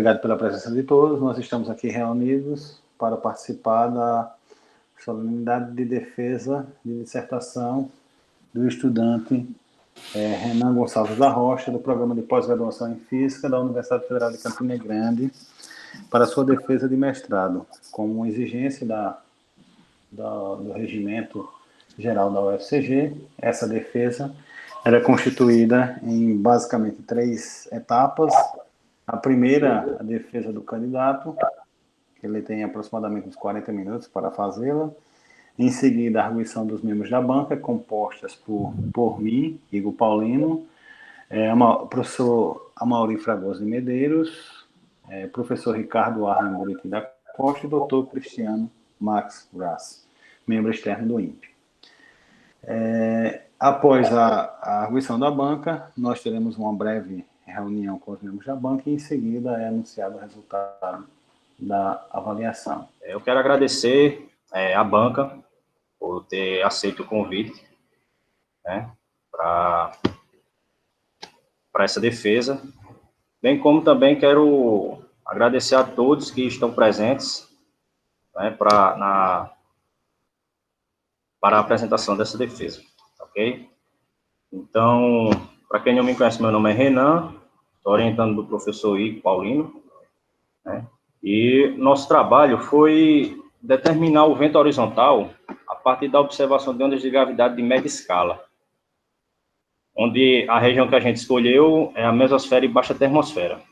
obrigado pela presença de todos. Nós estamos aqui reunidos para participar da solenidade de defesa de dissertação do estudante Renan Gonçalves da Rocha, do Programa de Pós-Graduação em Física da Universidade Federal de Campina Grande, para sua defesa de mestrado, como exigência do regimento geral da UFCG. Essa defesa era constituída em basicamente 3 etapas. A primeira, a defesa do candidato, que ele tem aproximadamente uns 40 minutos para fazê-la. Em seguida, a arguição dos membros da banca, compostas por mim, Igor Paulino, professor Amaury Fragoso de Medeiros, professor Ricardo Arlen Buriti da Costa e doutor Cristiano Max Grass, membro externo do INPE. Após a arguição da banca, nós teremos uma breve reunião com os membros da banca e, em seguida, é anunciado o resultado da avaliação. Eu quero agradecer à banca por ter aceito o convite, né, para essa defesa, bem como também quero agradecer a todos que estão presentes, né, para a apresentação dessa defesa, ok? Então, para quem não me conhece, meu nome é Renan, estou orientando do professor Igor Paulino, né, e nosso trabalho foi determinar o vento horizontal a partir da observação de ondas de gravidade de média escala, onde a região que a gente escolheu é a mesosfera e baixa termosfera.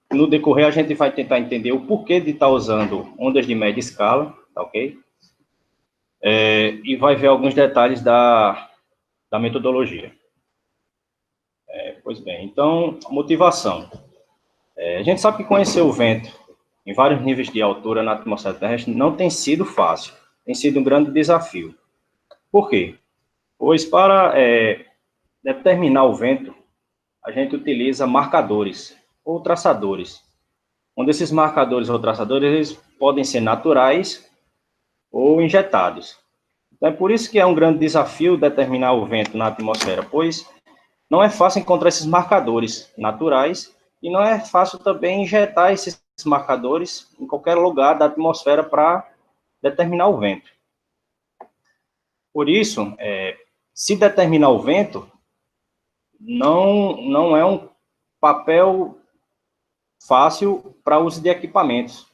No decorrer, a gente vai tentar entender o porquê de estar usando ondas de média escala, tá ok? E vai ver alguns detalhes da metodologia. Pois bem, então, motivação. A gente sabe que conhecer o vento em vários níveis de altura na atmosfera terrestre não tem sido fácil, tem sido um grande desafio. Por quê? Pois para determinar o vento, a gente utiliza marcadores ou traçadores, onde esses marcadores ou traçadores eles podem ser naturais ou injetados. Então, é por isso que é um grande desafio determinar o vento na atmosfera, pois não é fácil encontrar esses marcadores naturais e não é fácil também injetar esses marcadores em qualquer lugar da atmosfera para determinar o vento. Por isso, se determinar o vento, não é um papel fácil para uso de equipamentos.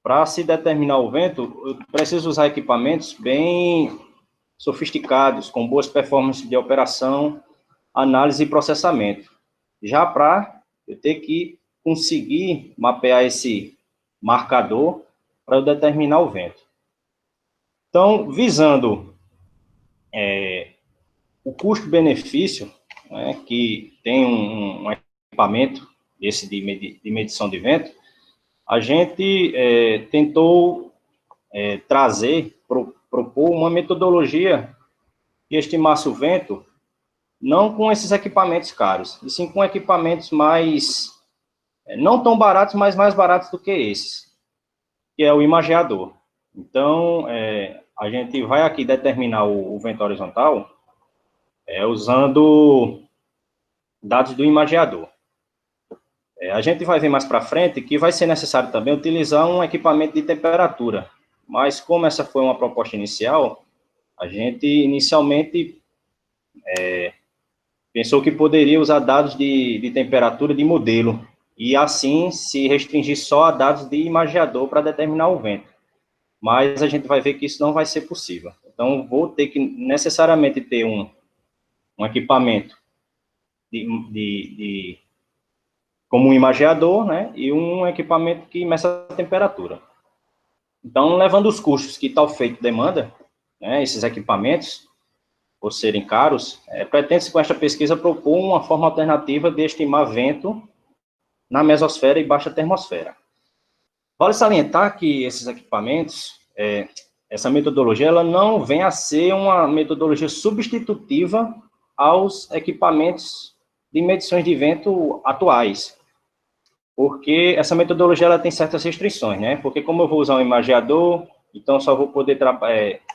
Para se determinar o vento, eu preciso usar equipamentos bem sofisticados, com boas performances de operação, análise e processamento. Já para eu ter que conseguir mapear esse marcador para eu determinar o vento. Então, visando o custo-benefício, né, que tem um equipamento esse de medição de vento, a gente tentou propor uma metodologia que estimasse o vento não com esses equipamentos caros, e sim com equipamentos não tão baratos, mas mais baratos do que esses, que é o imageador. Então, a gente vai aqui determinar o vento horizontal usando dados do imageador. A gente vai ver mais para frente que vai ser necessário também utilizar um equipamento de temperatura, mas como essa foi uma proposta inicial, a gente inicialmente pensou que poderia usar dados de temperatura de modelo, e assim se restringir só a dados de imageador para determinar o vento. Mas a gente vai ver que isso não vai ser possível. Então, vou ter que necessariamente ter um equipamento como um imageador, né, e um equipamento que meça a temperatura. Então, levando os custos que tal feito demanda, né, esses equipamentos, por serem caros, pretende-se com esta pesquisa propor uma forma alternativa de estimar vento na mesosfera e baixa termosfera. Vale salientar que esses equipamentos, essa metodologia, ela não vem a ser uma metodologia substitutiva aos equipamentos de medições de vento atuais, porque essa metodologia ela tem certas restrições, né? Porque como eu vou usar um imageador, então só vou poder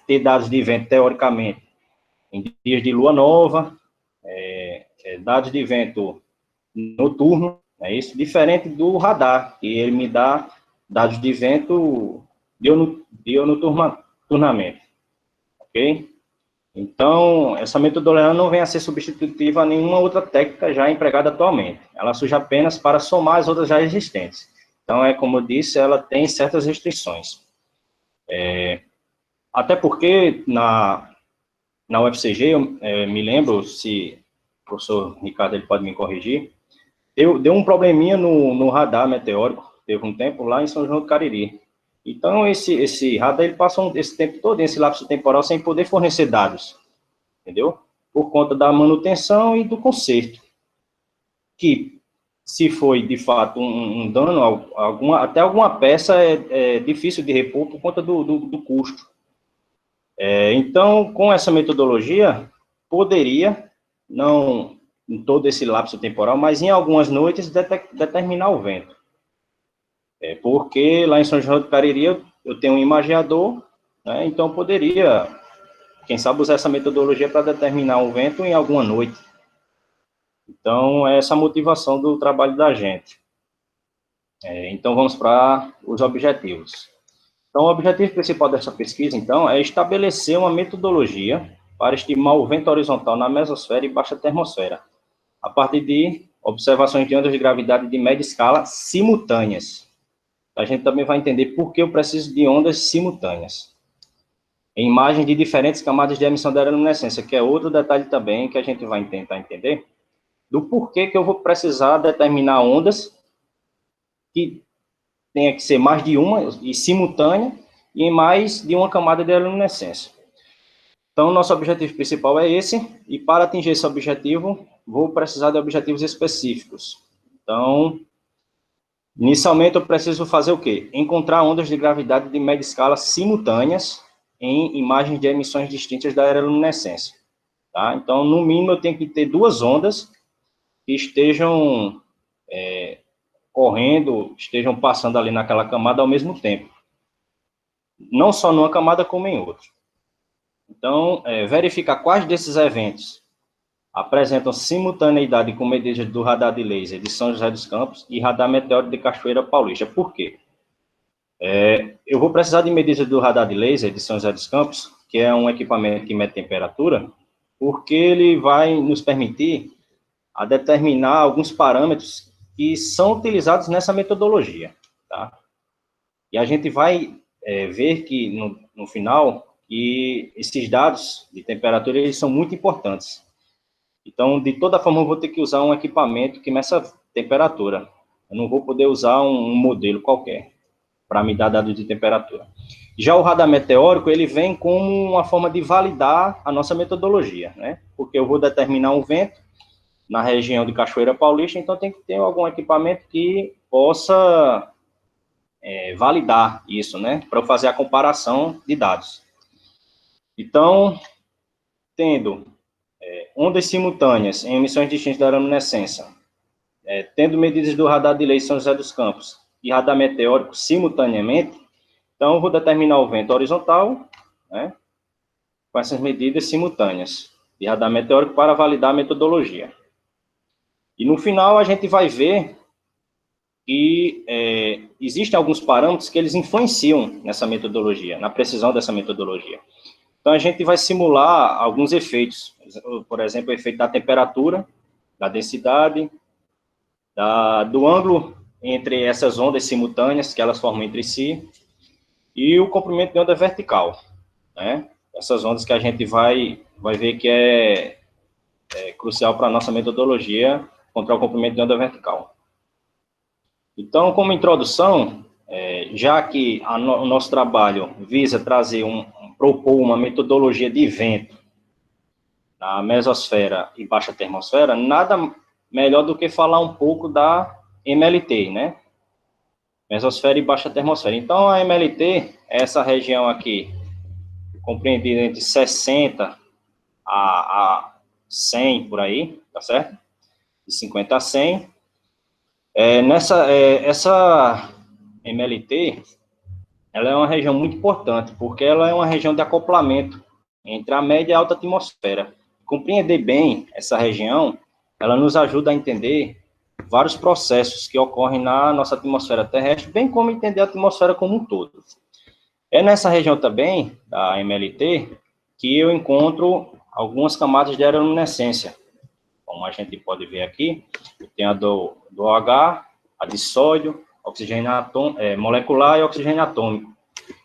ter dados de vento, teoricamente, em dias de lua nova, dados de vento noturno, É isso, diferente do radar, que ele me dá dados de vento diurnamente, ok? Então, essa metodologia não vem a ser substitutiva a nenhuma outra técnica já empregada atualmente. Ela surge apenas para somar as outras já existentes. Então, como eu disse, ela tem certas restrições. Até porque, na UFCG, eu me lembro, se o professor Ricardo ele pode me corrigir, deu um probleminha no radar meteórico, teve um tempo lá em São João do Cariri. Então, esse radar, ele passa esse tempo todo, esse lapso temporal, sem poder fornecer dados, entendeu? Por conta da manutenção e do conserto, que, se foi, de fato, um dano, até alguma peça é difícil de repor por conta do custo. Então, com essa metodologia, poderia, não em todo esse lapso temporal, mas em algumas noites, determinar o vento. Porque lá em São João do Cariri eu tenho um imageador, né, então poderia, quem sabe, usar essa metodologia para determinar o vento em alguma noite. Então, é essa a motivação do trabalho da gente. Então, vamos para os objetivos. Então, o objetivo principal dessa pesquisa, então, é estabelecer uma metodologia para estimar o vento horizontal na mesosfera e baixa termosfera, a partir de observações de ondas de gravidade de média escala simultâneas. A gente também vai entender por que eu preciso de ondas simultâneas, em imagens de diferentes camadas de emissão da aeroluminescência, que é outro detalhe também que a gente vai tentar entender, do porquê que eu vou precisar determinar ondas que tenha que ser mais de uma e simultânea e em mais de uma camada de aeroluminescência. Então, nosso objetivo principal é esse, e para atingir esse objetivo, vou precisar de objetivos específicos. Então, inicialmente, eu preciso fazer o quê? Encontrar ondas de gravidade de média escala simultâneas em imagens de emissões distintas da aeroluminescência. Tá? Então, no mínimo, eu tenho que ter duas ondas que estejam correndo, estejam passando ali naquela camada ao mesmo tempo. Não só numa camada, como em outra. Então, verificar quais desses eventos apresentam simultaneidade com medidas do radar de laser de São José dos Campos e radar meteórico de Cachoeira Paulista. Por quê? Eu vou precisar de medidas do radar de laser de São José dos Campos, que é um equipamento que mede temperatura, porque ele vai nos permitir a determinar alguns parâmetros que são utilizados nessa metodologia, tá? E a gente vai ver que, no final, que esses dados de temperatura, eles são muito importantes. Então, de toda forma, eu vou ter que usar um equipamento que meça temperatura. Eu não vou poder usar um modelo qualquer para me dar dados de temperatura. Já o radar meteórico, ele vem como uma forma de validar a nossa metodologia, né? Porque eu vou determinar um vento na região de Cachoeira Paulista, então tem que ter algum equipamento que possa validar isso, né? Para eu fazer a comparação de dados. Então, tendo ondas simultâneas em emissões distintas da aeroluminescência, tendo medidas do radar de laser São José dos Campos e radar meteórico simultaneamente, então eu vou determinar o vento horizontal, né, com essas medidas simultâneas de radar meteórico para validar a metodologia. E no final a gente vai ver que existem alguns parâmetros que eles influenciam nessa metodologia, na precisão dessa metodologia. Então, a gente vai simular alguns efeitos, por exemplo, o efeito da temperatura, da densidade, do ângulo entre essas ondas simultâneas que elas formam entre si, e o comprimento de onda vertical, né? Essas ondas que a gente vai ver que é crucial para a nossa metodologia encontrar o comprimento de onda vertical. Então, como introdução, já que o nosso trabalho visa propor uma metodologia de vento na mesosfera e baixa termosfera, nada melhor do que falar um pouco da MLT, né? Mesosfera e baixa termosfera. Então, a MLT é essa região aqui, compreendida entre 60 a 100, por aí, tá certo? De 50 a 100. Essa MLT, ela é uma região muito importante, porque ela é uma região de acoplamento entre a média e a alta atmosfera. Compreender bem essa região, ela nos ajuda a entender vários processos que ocorrem na nossa atmosfera terrestre, bem como entender a atmosfera como um todo. É nessa região também, da MLT, que eu encontro algumas camadas de aeroluminescência. Como a gente pode ver aqui, tem a do OH, a de sódio, oxigênio molecular e oxigênio atômico.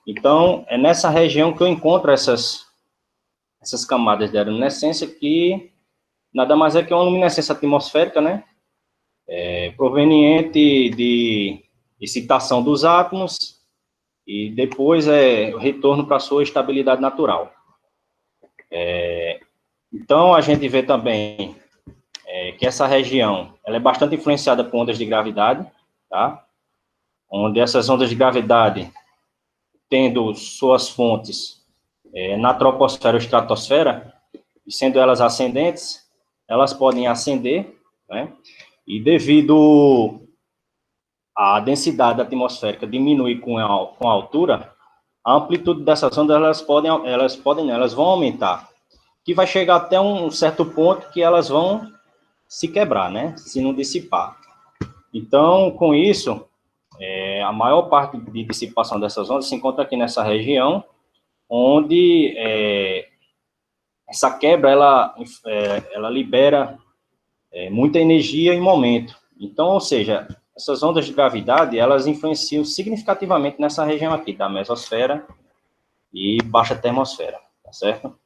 Então, é nessa região que eu encontro essas camadas de aeroluminescência, que nada mais é que uma luminescência atmosférica, né? Proveniente de excitação dos átomos e depois o retorno para a sua estabilidade natural. Então, a gente vê também que essa região ela é bastante influenciada por ondas de gravidade, tá? Onde essas ondas de gravidade, tendo suas fontes na troposfera ou estratosfera, e sendo elas ascendentes, elas podem ascender, né? E devido à densidade atmosférica diminuir com a altura, a amplitude dessas ondas elas vão aumentar, que vai chegar até um certo ponto que elas vão se quebrar, né? Se não dissipar. Então, com isso, a maior parte de dissipação dessas ondas se encontra aqui nessa região, onde essa quebra ela libera muita energia em momento. Então, ou seja, essas ondas de gravidade, elas influenciam significativamente nessa região aqui, da mesosfera e baixa termosfera, tá certo?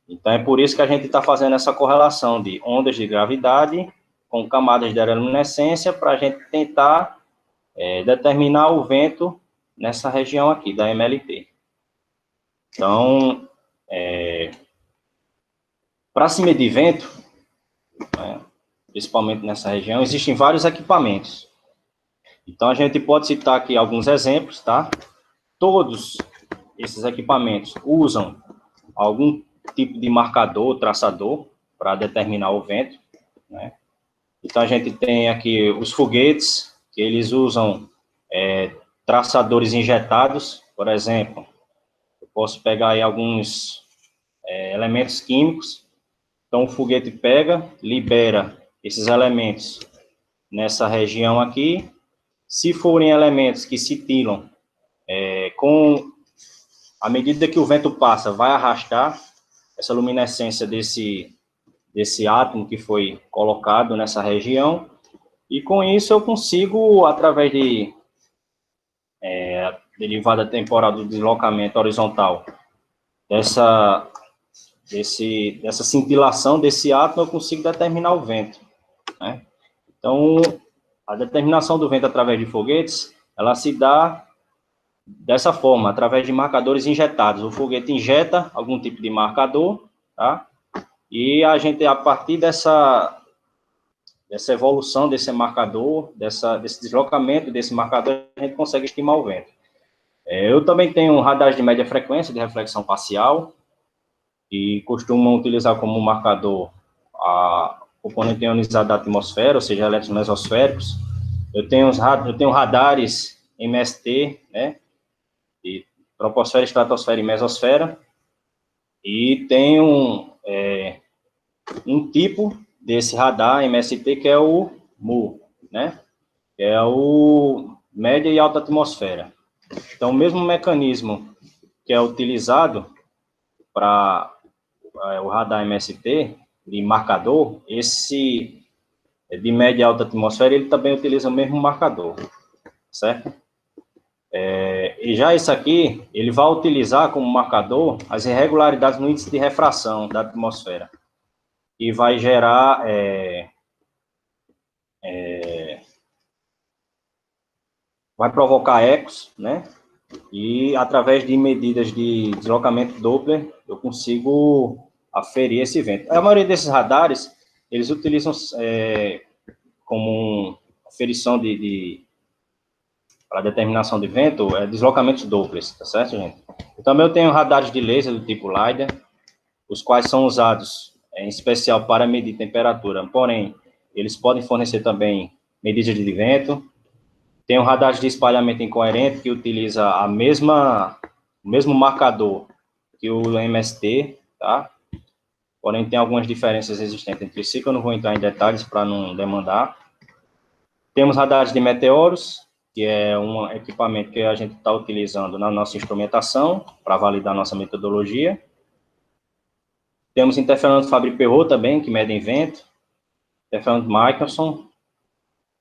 Então, é por isso que a gente está fazendo essa correlação de ondas de gravidade com camadas de aeroluminescência, para a gente tentar determinar o vento nessa região aqui, da MLT. Então, para se medir vento, né, principalmente nessa região, existem vários equipamentos. Então, a gente pode citar aqui alguns exemplos, tá? Todos esses equipamentos usam algum tipo de marcador, traçador, para determinar o vento, né? Então, a gente tem aqui os foguetes, que eles usam traçadores injetados, por exemplo. Eu posso pegar aí alguns elementos químicos. Então, o foguete pega, libera esses elementos nessa região aqui. Se forem elementos que cintilam, com a medida que o vento passa, vai arrastar essa luminescência desse átomo que foi colocado nessa região, e com isso eu consigo, através de derivada temporal do deslocamento horizontal, dessa cintilação desse átomo, eu consigo determinar o vento, né? Então, a determinação do vento através de foguetes, ela se dá dessa forma, através de marcadores injetados. O foguete injeta algum tipo de marcador, tá? E a gente, a partir dessa evolução desse marcador, desse deslocamento desse marcador, a gente consegue estimar o vento. Eu também tenho radares de média frequência, de reflexão parcial, e costumam utilizar como marcador a componente ionizada da atmosfera, ou seja, elétrons mesosféricos. Eu tenho radares MST, né, de troposfera, estratosfera e mesosfera, e tenho um tipo desse radar MST que é o MU, né, que é o média e alta atmosfera. Então, o mesmo mecanismo que é utilizado para o radar MST, de marcador, esse de média e alta atmosfera, ele também utiliza o mesmo marcador, certo? E já isso aqui, ele vai utilizar como marcador as irregularidades no índice de refração da atmosfera, e vai gerar vai provocar ecos, né? E através de medidas de deslocamento Doppler, eu consigo aferir esse vento. A maioria desses radares, eles utilizam como aferição para determinação de vento, deslocamentos Dopplers, tá certo, gente? Também eu tenho radares de laser do tipo LiDAR, os quais são usados em especial para medir temperatura, porém, eles podem fornecer também medidas de vento. Tem um radar de espalhamento incoerente, que utiliza o mesmo marcador que o MST, tá? Porém, tem algumas diferenças existentes entre si, que eu não vou entrar em detalhes para não demandar. Temos radares de meteoros, que é um equipamento que a gente está utilizando na nossa instrumentação para validar nossa metodologia. Temos interferômetro Fabry-Perot também, que medem vento, interferômetro Michelson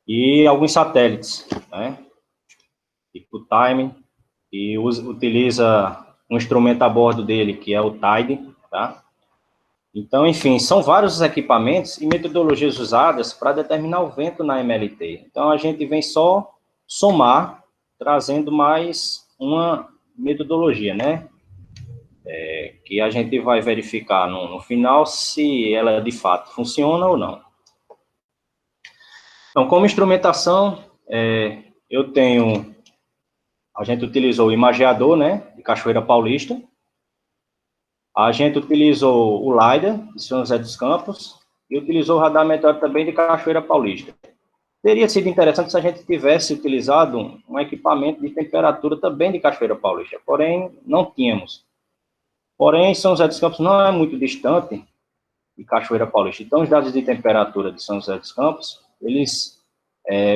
e alguns satélites, né? Tipo o Time, e utiliza um instrumento a bordo dele, que é o TIDE, tá? Então, enfim, são vários os equipamentos e metodologias usadas para determinar o vento na MLT. Então, a gente vem só somar, trazendo mais uma metodologia, né? Que a gente vai verificar no final se ela de fato funciona ou não. Então, como instrumentação, a gente utilizou o imageador, né, de Cachoeira Paulista. A gente utilizou o LiDAR de São José dos Campos e utilizou o radar meteórico também de Cachoeira Paulista. Teria sido interessante se a gente tivesse utilizado um equipamento de temperatura também de Cachoeira Paulista, porém, não tínhamos. Porém, São José dos Campos não é muito distante de Cachoeira Paulista. Então, os dados de temperatura de São José dos Campos, eles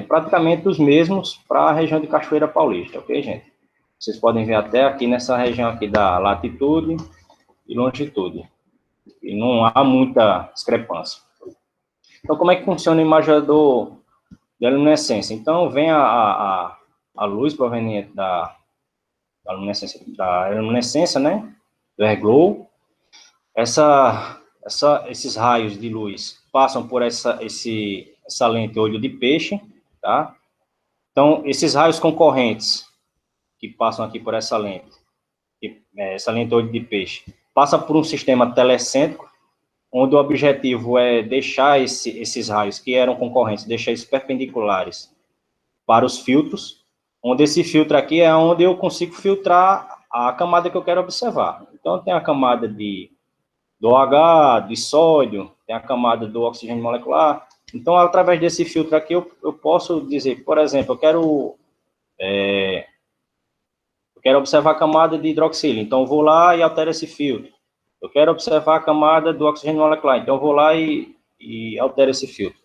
praticamente os mesmos para a região de Cachoeira Paulista, ok, gente? Vocês podem ver até aqui nessa região aqui da latitude e longitude. E não há muita discrepância. Então, como é que funciona o imageador de luminescência? Então, vem a luz proveniente da luminescência, né? Do airglow. Esses raios de luz passam por essa lente olho de peixe, tá? Então, esses raios concorrentes que passam aqui por essa lente olho de peixe, passa por um sistema telecêntrico, onde o objetivo é deixar esses raios que eram concorrentes, deixar eles perpendiculares para os filtros, onde esse filtro aqui é onde eu consigo filtrar a camada que eu quero observar. Então, tem a camada do OH, de sódio, tem a camada do oxigênio molecular. Então, através desse filtro aqui, eu posso dizer, por exemplo, eu quero observar a camada de hidroxílio, então eu vou lá e altero esse filtro. Eu quero observar a camada do oxigênio molecular, então eu vou lá e altero esse filtro.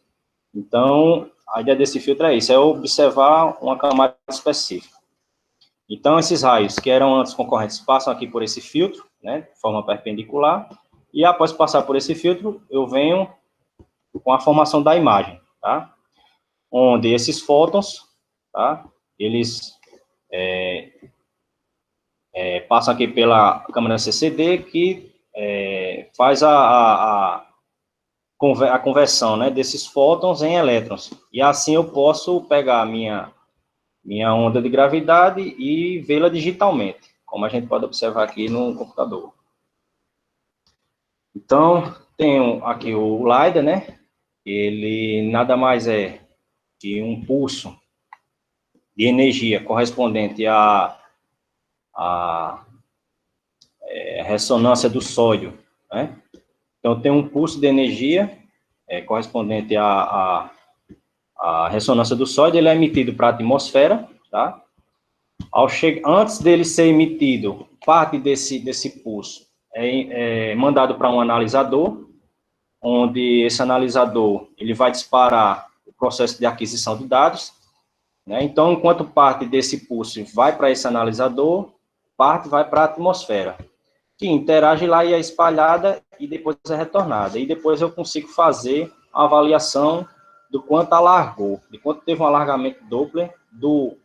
Então, a ideia desse filtro é isso, é observar uma camada específica. Então, esses raios que eram antes concorrentes passam aqui por esse filtro, né, de forma perpendicular, e após passar por esse filtro, eu venho com a formação da imagem, tá? Onde esses fótons, tá, eles passam aqui pela câmera CCD, que faz a conversão, né, desses fótons em elétrons. E assim eu posso pegar a minha onda de gravidade e vê-la digitalmente, como a gente pode observar aqui no computador. Então, tenho aqui o LiDAR, né? Ele nada mais é que um pulso de energia correspondente à ressonância do sódio, né? Então, tem um pulso de energia correspondente à ressonância do sódio, ele é emitido para a atmosfera, tá? Antes dele ser emitido, parte desse pulso é mandado para um analisador, onde esse analisador ele vai disparar o processo de aquisição de dados, né? Então, enquanto parte desse pulso vai para esse analisador, parte vai para a atmosfera, que interage lá e é espalhada e depois é retornada. E depois eu consigo fazer a avaliação do quanto alargou, de quanto teve um alargamento Doppler do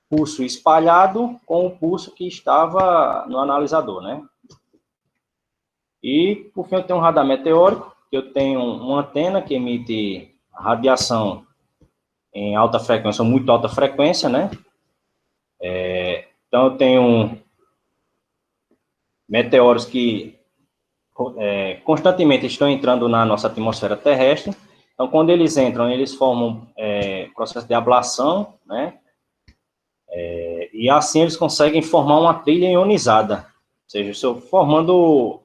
pulso espalhado com o pulso que estava no analisador, né? E, por fim, eu tenho um radar meteórico, que eu tenho uma antena que emite radiação em alta frequência, ou muito alta frequência, né? Então, eu tenho meteoros que constantemente estão entrando na nossa atmosfera terrestre. Então, quando eles entram, eles formam processo de ablação, né? E assim eles conseguem formar uma trilha ionizada, ou seja, formando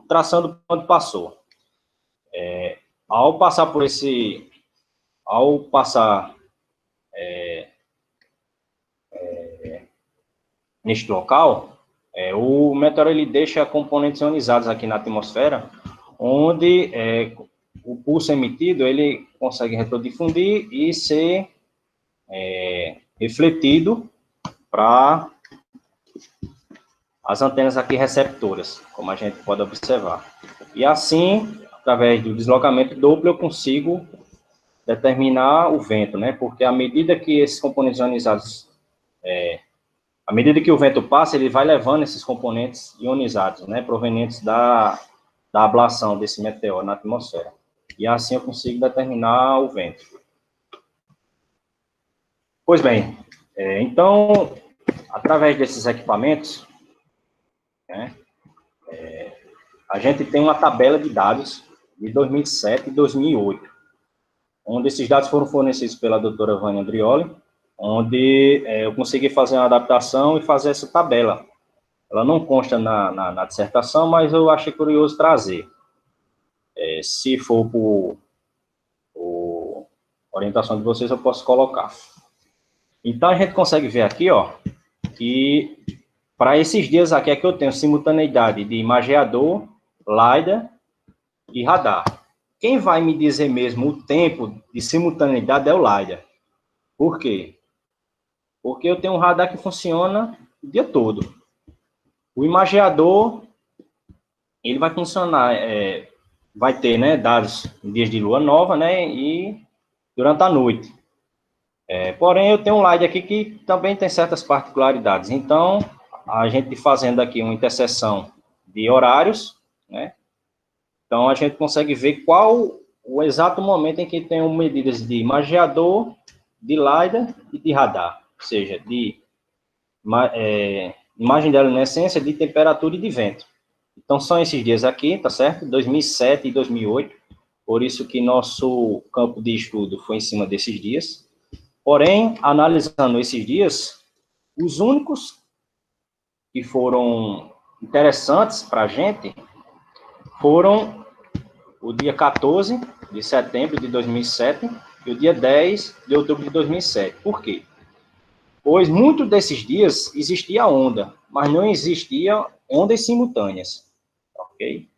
traçando onde passou. Ao passar neste local, o meteoro ele deixa componentes ionizados aqui na atmosfera, onde o pulso emitido, ele consegue retrodifundir e ser refletido para as antenas aqui receptoras, como a gente pode observar. E assim, através do deslocamento Doppler, eu consigo determinar o vento, né? Porque à medida que esses componentes ionizados, à medida que o vento passa, ele vai levando esses componentes ionizados, né? Provenientes da ablação desse meteoro na atmosfera. E assim eu consigo determinar o vento. Pois bem, então, através desses equipamentos, né, a gente tem uma tabela de dados de 2007 e 2008, onde esses dados foram fornecidos pela doutora Vânia Andrioli, onde eu consegui fazer uma adaptação e fazer essa tabela. Ela não consta na dissertação, mas eu achei curioso trazer. Se for por orientação de vocês, eu posso colocar. Então, a gente consegue ver aqui, ó, que para esses dias aqui é que eu tenho simultaneidade de imageador, LiDAR e radar. Quem vai me dizer mesmo o tempo de simultaneidade é o LiDAR. Por quê? Porque eu tenho um radar que funciona o dia todo. O imageador, ele vai funcionar, vai ter, né, dados em dias de lua nova, né, e durante a noite. Porém, eu tenho um LiDAR aqui que também tem certas particularidades. Então, a gente fazendo aqui uma interseção de horários, né? Então, a gente consegue ver qual o exato momento em que tem medidas de imageador, de LiDAR e de radar. Ou seja, de imagem de luminescência, de temperatura e de vento. Então, são esses dias aqui, tá certo? 2007 e 2008. Por isso que nosso campo de estudo foi em cima desses dias. Porém, analisando esses dias, os únicos que foram interessantes para a gente foram o dia 14 de setembro de 2007 e o dia 10 de outubro de 2007. Por quê? Pois muitos desses dias existia onda, mas não existia ondas simultâneas, ok?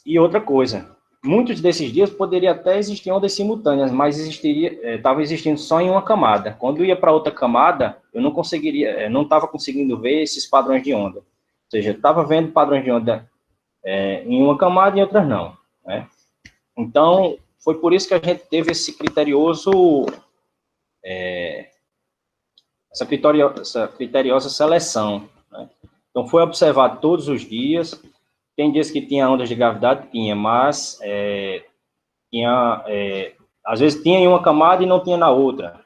E outra coisa, muitos desses dias poderia até existir ondas simultâneas, mas estava existindo só em uma camada. Quando ia para outra camada, eu não conseguiria, não estava conseguindo ver esses padrões de onda. Ou seja, estava vendo padrões de onda em uma camada e em outras não, né? Então, foi por isso que a gente teve esse criterioso, essa criteriosa seleção, né? Então, foi observado todos os dias. Tem dias que tinha ondas de gravidade, mas às vezes tinha em uma camada e não tinha na outra.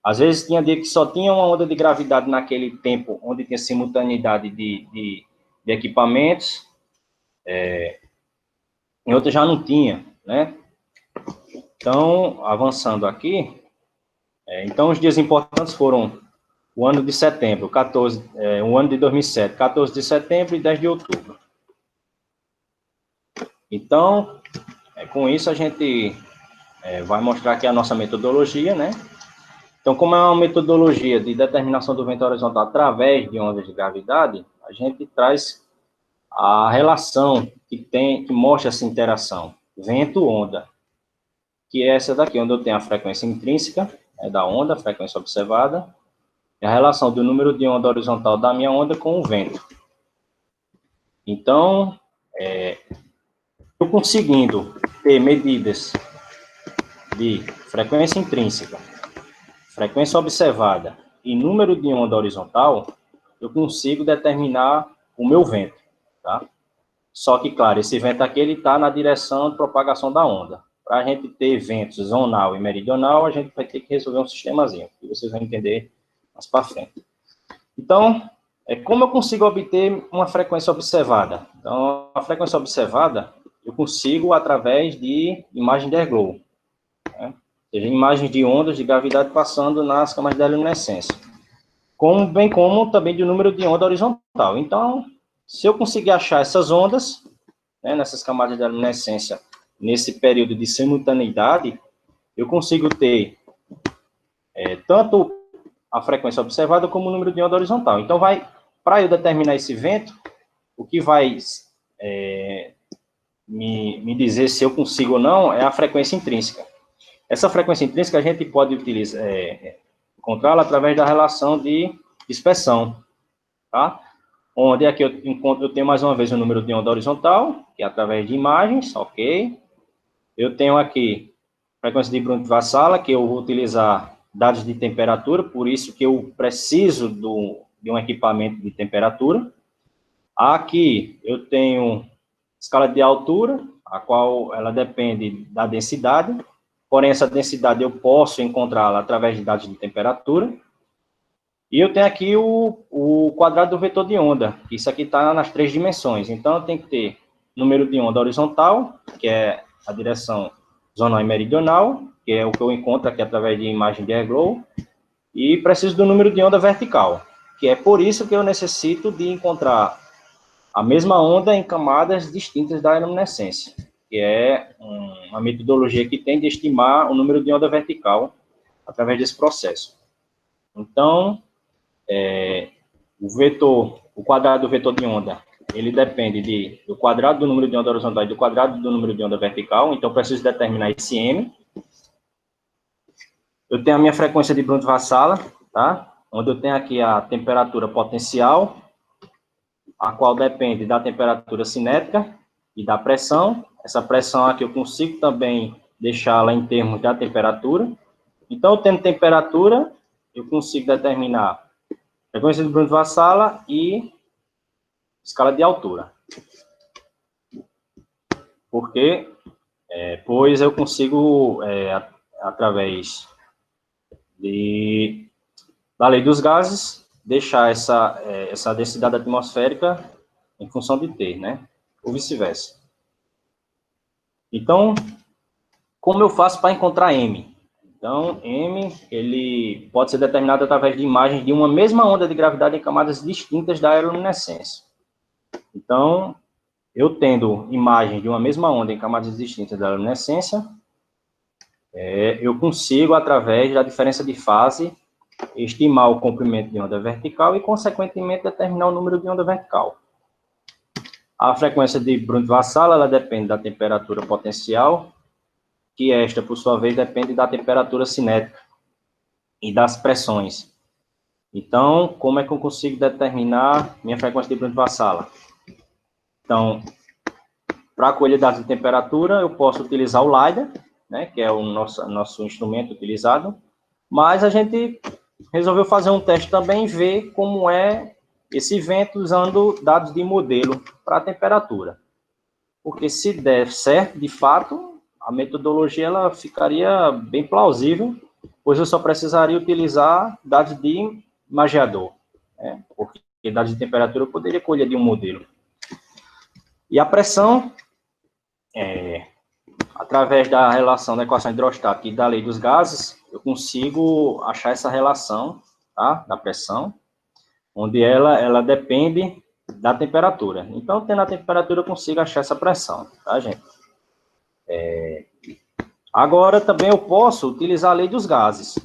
Às vezes tinha dia que só tinha uma onda de gravidade naquele tempo, onde tinha simultaneidade de equipamentos, em outra já não tinha, né? Então, avançando aqui, então os dias importantes foram o ano de setembro, o ano de 2007, 14 de setembro e 10 de outubro. Então, com isso a gente vai mostrar aqui a nossa metodologia, né? Então, como é uma metodologia de determinação do vento horizontal através de ondas de gravidade, a gente traz a relação que mostra essa interação, vento-onda, que é essa daqui, onde eu tenho a frequência intrínseca da onda, a frequência observada, e a relação do número de onda horizontal da minha onda com o vento. Então, eu conseguindo ter medidas de frequência intrínseca, frequência observada e número de onda horizontal, eu consigo determinar o meu vento, tá? Só que, claro, esse vento aqui, ele está na direção de propagação da onda. Para a gente ter ventos zonal e meridional, a gente vai ter que resolver um sistemazinho, que vocês vão entender mais para frente. Então, como eu consigo obter uma frequência observada? Então, a frequência observada, eu consigo através de imagem de airglow, né? Ou seja, imagens de ondas de gravidade passando nas camadas de luminescência, bem como também de número de onda horizontal. Então, se eu conseguir achar essas ondas, né, nessas camadas de luminescência, nesse período de simultaneidade, eu consigo ter tanto a frequência observada como o número de onda horizontal. Então, para eu determinar esse vento, o que vai me dizer se eu consigo ou não é a frequência intrínseca. Essa frequência intrínseca a gente pode utilizar, encontrá-la através da relação de dispersão, tá? Onde aqui eu tenho mais uma vez o número de onda horizontal, que é através de imagens, ok? Eu tenho aqui a frequência de Brunt-Vassala, que eu vou utilizar dados de temperatura, por isso que eu preciso de um equipamento de temperatura. Aqui eu tenho escala de altura, a qual ela depende da densidade, porém essa densidade eu posso encontrá-la através de dados de temperatura. E eu tenho aqui o quadrado do vetor de onda, que isso aqui está nas 3 dimensões. Então, eu tenho que ter número de onda horizontal, que é a direção zonal e meridional, que é o que eu encontro aqui através de imagem de Airglow, e preciso do número de onda vertical, que é por isso que eu necessito de encontrar a mesma onda em camadas distintas da aeroluminescência, que é uma metodologia que tem de estimar o número de onda vertical através desse processo. Então, o quadrado do vetor de onda, ele depende do quadrado do número de onda horizontal e do quadrado do número de onda vertical, então eu preciso determinar esse M. Eu tenho a minha frequência de Brunt-Vassala, tá? Onde eu tenho aqui a temperatura potencial, a qual depende da temperatura cinética e da pressão. Essa pressão aqui eu consigo também deixá-la em termos da temperatura. Então, tendo temperatura, eu consigo determinar frequência de Brunt-Vassala e escala de altura. Porque, pois eu consigo, através da lei dos gases, deixar essa densidade atmosférica em função de T, né? Ou vice-versa. Então, como eu faço para encontrar M? Então, M, ele pode ser determinado através de imagens de uma mesma onda de gravidade em camadas distintas da aeroluminescência. Então, eu tendo imagens de uma mesma onda em camadas distintas da aeroluminescência, eu consigo, através da diferença de fase, estimar o comprimento de onda vertical e, consequentemente, determinar o número de onda vertical. A frequência de Brunt-Vassala, ela depende da temperatura potencial, que esta, por sua vez, depende da temperatura cinética e das pressões. Então, como é que eu consigo determinar minha frequência de Brunt-Vassala? Então, para a colher dados de temperatura, eu posso utilizar o LiDAR, né, que é o nosso instrumento utilizado, mas a gente resolveu fazer um teste também e ver como é esse vento usando dados de modelo para a temperatura. Porque se der certo, de fato, a metodologia ela ficaria bem plausível, pois eu só precisaria utilizar dados de imageador, né? Porque dados de temperatura eu poderia colher de um modelo. E a pressão, através da relação da equação hidrostática e da lei dos gases, eu consigo achar essa relação, tá, da pressão, onde ela depende da temperatura. Então, tendo a temperatura, eu consigo achar essa pressão, tá, gente? Agora, também eu posso utilizar a lei dos gases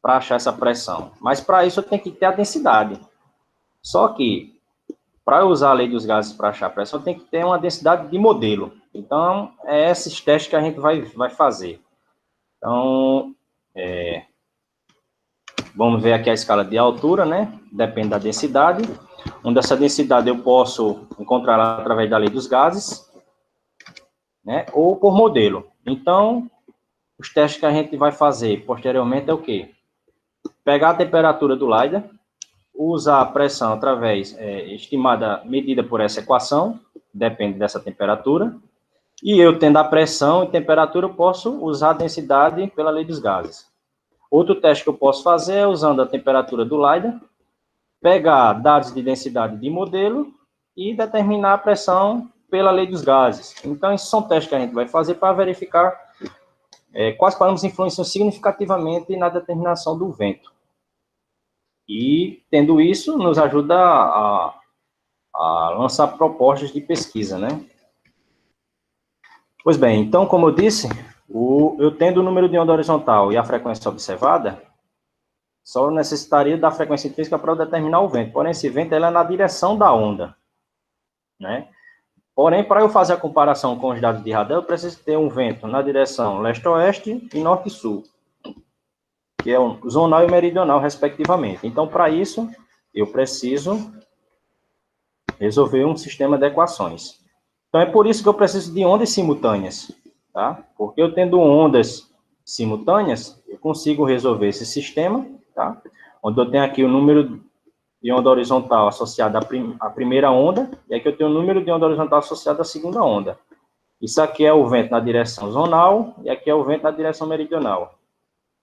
para achar essa pressão, mas para isso eu tenho que ter a densidade. Só que, para eu usar a lei dos gases para achar a pressão, eu tenho que ter uma densidade de modelo. Então, é esses testes que a gente vai fazer. Então, vamos ver aqui a escala de altura, né? Depende da densidade. Onde essa densidade eu posso encontrar através da lei dos gases, né? Ou por modelo. Então, os testes que a gente vai fazer posteriormente é o quê? Pegar a temperatura do LiDAR, usar a pressão através, estimada, medida por essa equação, depende dessa temperatura, e eu tendo a pressão e temperatura, eu posso usar a densidade pela lei dos gases. Outro teste que eu posso fazer é usando a temperatura do LiDAR, pegar dados de densidade de modelo e determinar a pressão pela lei dos gases. Então, esses são testes que a gente vai fazer para verificar quais parâmetros influenciam significativamente na determinação do vento. E, tendo isso, nos ajuda a lançar propostas de pesquisa, né? Pois bem, então, como eu disse, eu tendo o número de onda horizontal e a frequência observada, só necessitaria da frequência intrínseca para determinar o vento. Porém, esse vento é na direção da onda, né? Porém, para eu fazer a comparação com os dados de radar, eu preciso ter um vento na direção leste-oeste e norte-sul, que é o zonal e meridional, respectivamente. Então, para isso, eu preciso resolver um sistema de equações. Então, é por isso que eu preciso de ondas simultâneas, tá? Porque eu tendo ondas simultâneas, eu consigo resolver esse sistema, tá? Onde eu tenho aqui o número de onda horizontal associado à primeira onda, e aqui eu tenho o número de onda horizontal associado à segunda onda. Isso aqui é o vento na direção zonal, e aqui é o vento na direção meridional.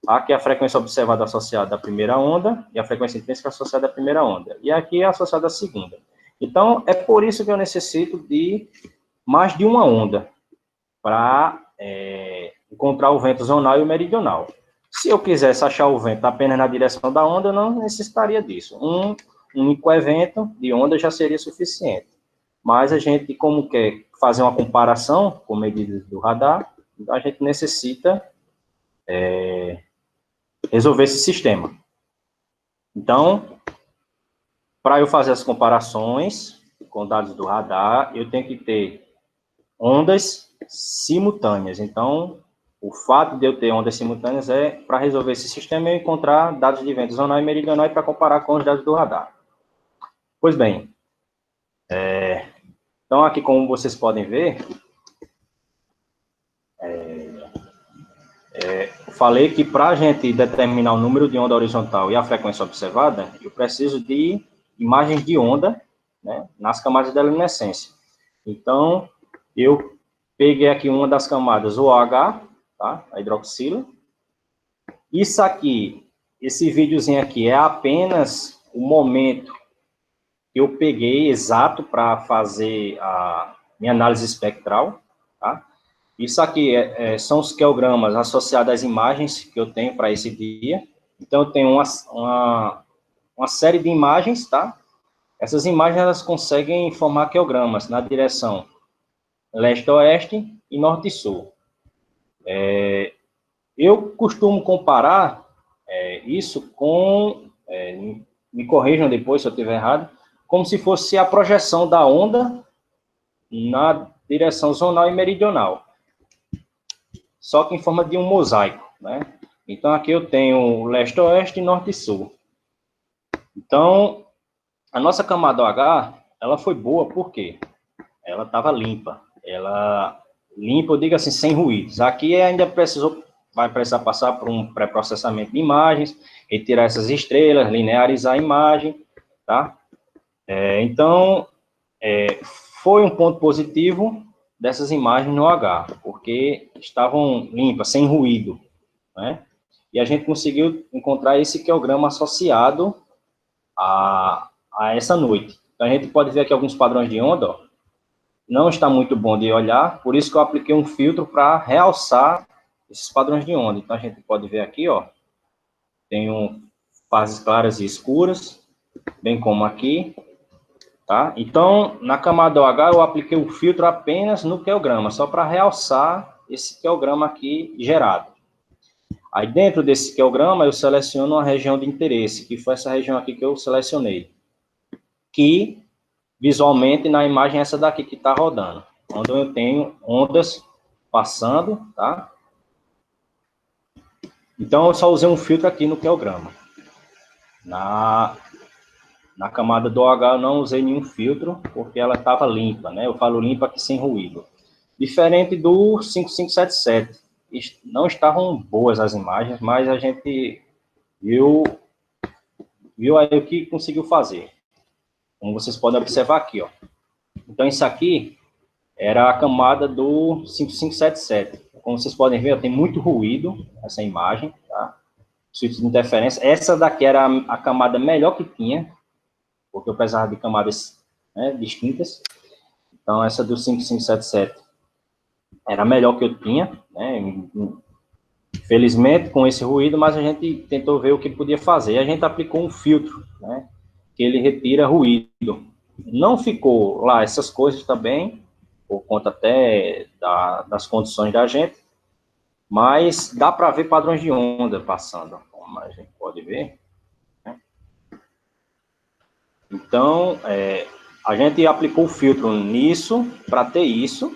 Aqui é a frequência observada associada à primeira onda, e a frequência intrínseca associada à primeira onda. E aqui é associada à segunda. Então, é por isso que eu necessito de mais de uma onda para encontrar o vento zonal e o meridional. Se eu quisesse achar o vento apenas na direção da onda, eu não necessitaria disso. Um único evento de onda já seria suficiente. Mas a gente, como quer fazer uma comparação com medidas do radar, então a gente necessita resolver esse sistema. Então, para eu fazer as comparações com dados do radar, eu tenho que ter ondas simultâneas. Então, o fato de eu ter ondas simultâneas é para resolver esse sistema eu encontrar dados de vento zonal e meridional e para comparar com os dados do radar. Pois bem, então aqui como vocês podem ver, eu falei que para a gente determinar o número de onda horizontal e a frequência observada, eu preciso de imagens de onda, né, nas camadas da luminescência. Então, eu peguei aqui uma das camadas OH, tá, a hidroxila. Isso aqui, esse videozinho aqui é apenas o momento que eu peguei exato para fazer a minha análise espectral, tá? Isso aqui são os queogramas associados às imagens que eu tenho para esse dia. Então, eu tenho uma série de imagens, tá? Essas imagens, elas conseguem formar queogramas na direção leste-oeste e norte-sul. Eu costumo comparar isso com, me corrijam depois se eu estiver errado, como se fosse a projeção da onda na direção zonal e meridional, só que em forma de um mosaico, né? Então, aqui eu tenho leste-oeste e norte-sul. Então, a nossa camada OH, ela foi boa, por quê? Ela estava limpa. Ela limpa, eu digo assim, sem ruídos. Aqui ainda vai precisar passar por um pré-processamento de imagens, retirar essas estrelas, linearizar a imagem, tá? Então, foi um ponto positivo dessas imagens no H, porque estavam limpas, sem ruído, né? E a gente conseguiu encontrar esse queograma associado a essa noite. Então, a gente pode ver aqui alguns padrões de onda, ó. Não está muito bom de olhar, por isso que eu apliquei um filtro para realçar esses padrões de onda. Então, a gente pode ver aqui, ó, tem fases claras e escuras, bem como aqui, tá? Então, na camada OH, eu apliquei o filtro apenas no queograma, só para realçar esse queograma aqui gerado. Aí, dentro desse queograma, eu seleciono uma região de interesse, que foi essa região aqui que eu selecionei, que, visualmente, na imagem, é essa daqui que está rodando, onde eu tenho ondas passando, tá? Então, eu só usei um filtro aqui no queograma. Na camada do OH, eu não usei nenhum filtro, porque ela estava limpa, né? Eu falo limpa aqui sem ruído. Diferente do 5577. Não estavam boas as imagens, mas a gente viu aí o que conseguiu fazer. Como vocês podem observar aqui, ó. Então, isso aqui era a camada do 5577. Como vocês podem ver, tem muito ruído essa imagem, tá? Circuito de interferência. Essa daqui era a camada melhor que tinha, porque eu precisava de camadas, né, distintas. Então, essa do 5577 era a melhor que eu tinha, né? Felizmente, com esse ruído, mas a gente tentou ver o que podia fazer. A gente aplicou um filtro, né, que ele retira ruído. Não ficou lá essas coisas também, por conta até das condições da gente, mas dá para ver padrões de onda passando, como a gente pode ver, né? Então, a gente aplicou o filtro nisso, para ter isso,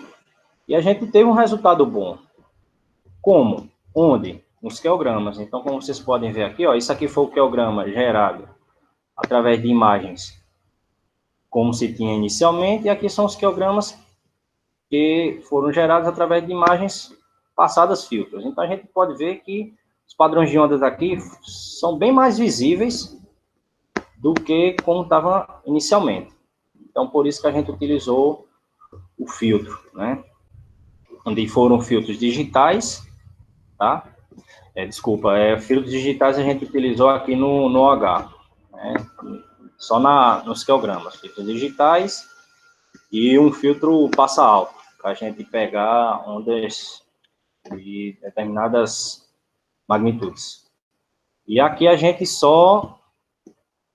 e a gente teve um resultado bom. Como? Onde? Nos quilogramas. Então, como vocês podem ver aqui, ó, isso aqui foi o quilograma gerado através de imagens, como se tinha inicialmente, e aqui são os quilogramas que foram gerados através de imagens passadas filtros. Então, a gente pode ver que os padrões de ondas aqui são bem mais visíveis do que como estava inicialmente. Então, por isso que a gente utilizou o filtro, né? Onde foram filtros digitais, tá? Filtros digitais a gente utilizou aqui no H, né? Só nos quilogramas, filtros digitais e um filtro passa-alto, para a gente pegar ondas de determinadas magnitudes. E aqui a gente só